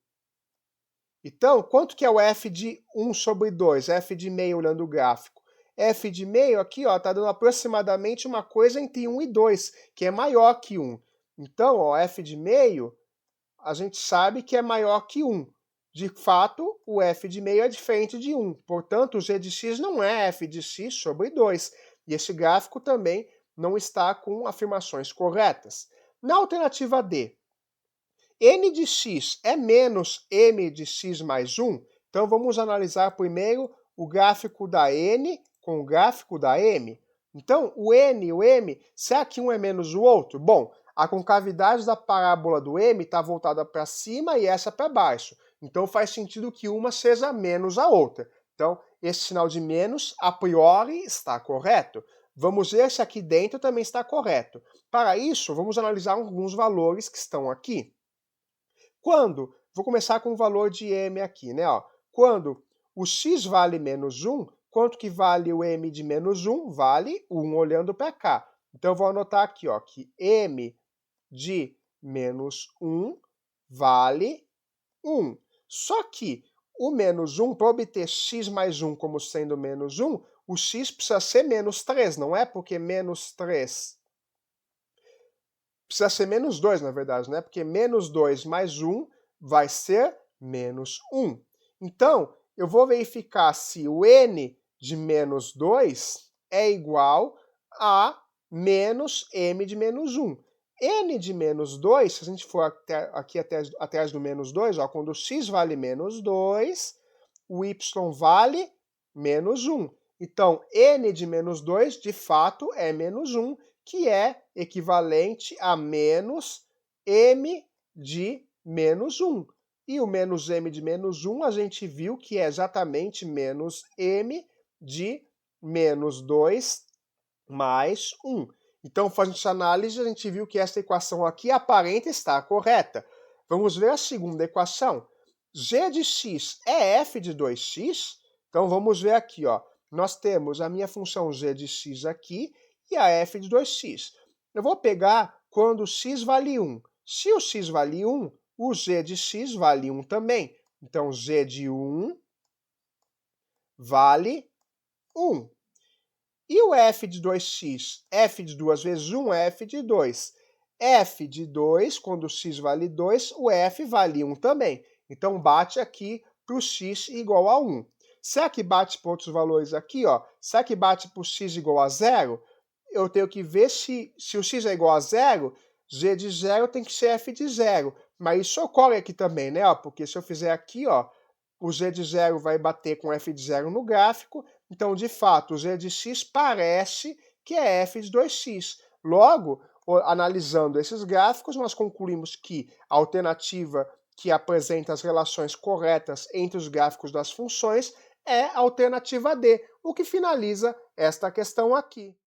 Então, quanto que é o f de 1 sobre 2? F de meio olhando o gráfico. F de meio aqui, ó, tá dando aproximadamente uma coisa entre 1 e 2, que é maior que 1. Então, ó, f de meio, a gente sabe que é maior que 1. De fato, o f de meio é diferente de 1. Portanto, o g de x não é f de x sobre 2. E esse gráfico também não está com afirmações corretas. Na alternativa D, n de x é menos m de x mais 1? Então, vamos analisar primeiro o gráfico da n com o gráfico da m. Então, o n e o m, será que um é menos o outro? Bom, a concavidade da parábola do m está voltada para cima e essa para baixo. Então, faz sentido que uma seja menos a outra. Então, esse sinal de menos, a priori, está correto. Vamos ver se aqui dentro também está correto. Para isso, vamos analisar alguns valores que estão aqui. Vou começar com o valor de m aqui, né? Ó, quando o x vale menos 1, quanto que vale o m de menos 1? Vale 1 olhando para cá. Então, eu vou anotar aqui, ó, que m de menos 1 vale 1. Só que o menos 1, para obter x mais 1 como sendo menos 1, o x precisa ser menos 3, não é? Porque menos 3 precisa ser menos 2, na verdade, né? Porque menos 2 mais 1 vai ser menos 1. Então, eu vou verificar se o n de menos 2 é igual a menos m de menos 1. N de menos 2, se a gente for aqui atrás do menos 2, ó, quando o x vale menos 2, o y vale menos 1. Então, n de menos 2, de fato, é menos 1, que é equivalente a menos m de menos 1. E o menos m de menos 1, a gente viu que é exatamente menos m de menos 2 mais 1. Então, fazendo essa análise, a gente viu que essa equação aqui aparenta estar correta. Vamos ver a segunda equação. G de x é f de 2x? Então, vamos ver aqui, ó. Nós temos a minha função g de x aqui e a f de 2x. Eu vou pegar quando x vale 1. Se o x vale 1, o g de x vale 1 também. Então, g de 1 vale 1. E o f de 2x? F de 2 vezes 1 é f de 2. F de 2, quando o x vale 2, o f vale 1 também. Então, bate aqui para o x igual a 1. Será que bate para outros valores aqui? Ó? Será que bate para o x igual a 0? Eu tenho que ver se o x é igual a 0, g de 0 tem que ser f de 0. Mas isso ocorre aqui também, né? Ó, porque se eu fizer aqui, ó, o g de 0 vai bater com f de 0 no gráfico, então, de fato, o g de x parece que é f de 2x. Logo, analisando esses gráficos, nós concluímos que a alternativa que apresenta as relações corretas entre os gráficos das funções é a alternativa D, o que finaliza esta questão aqui.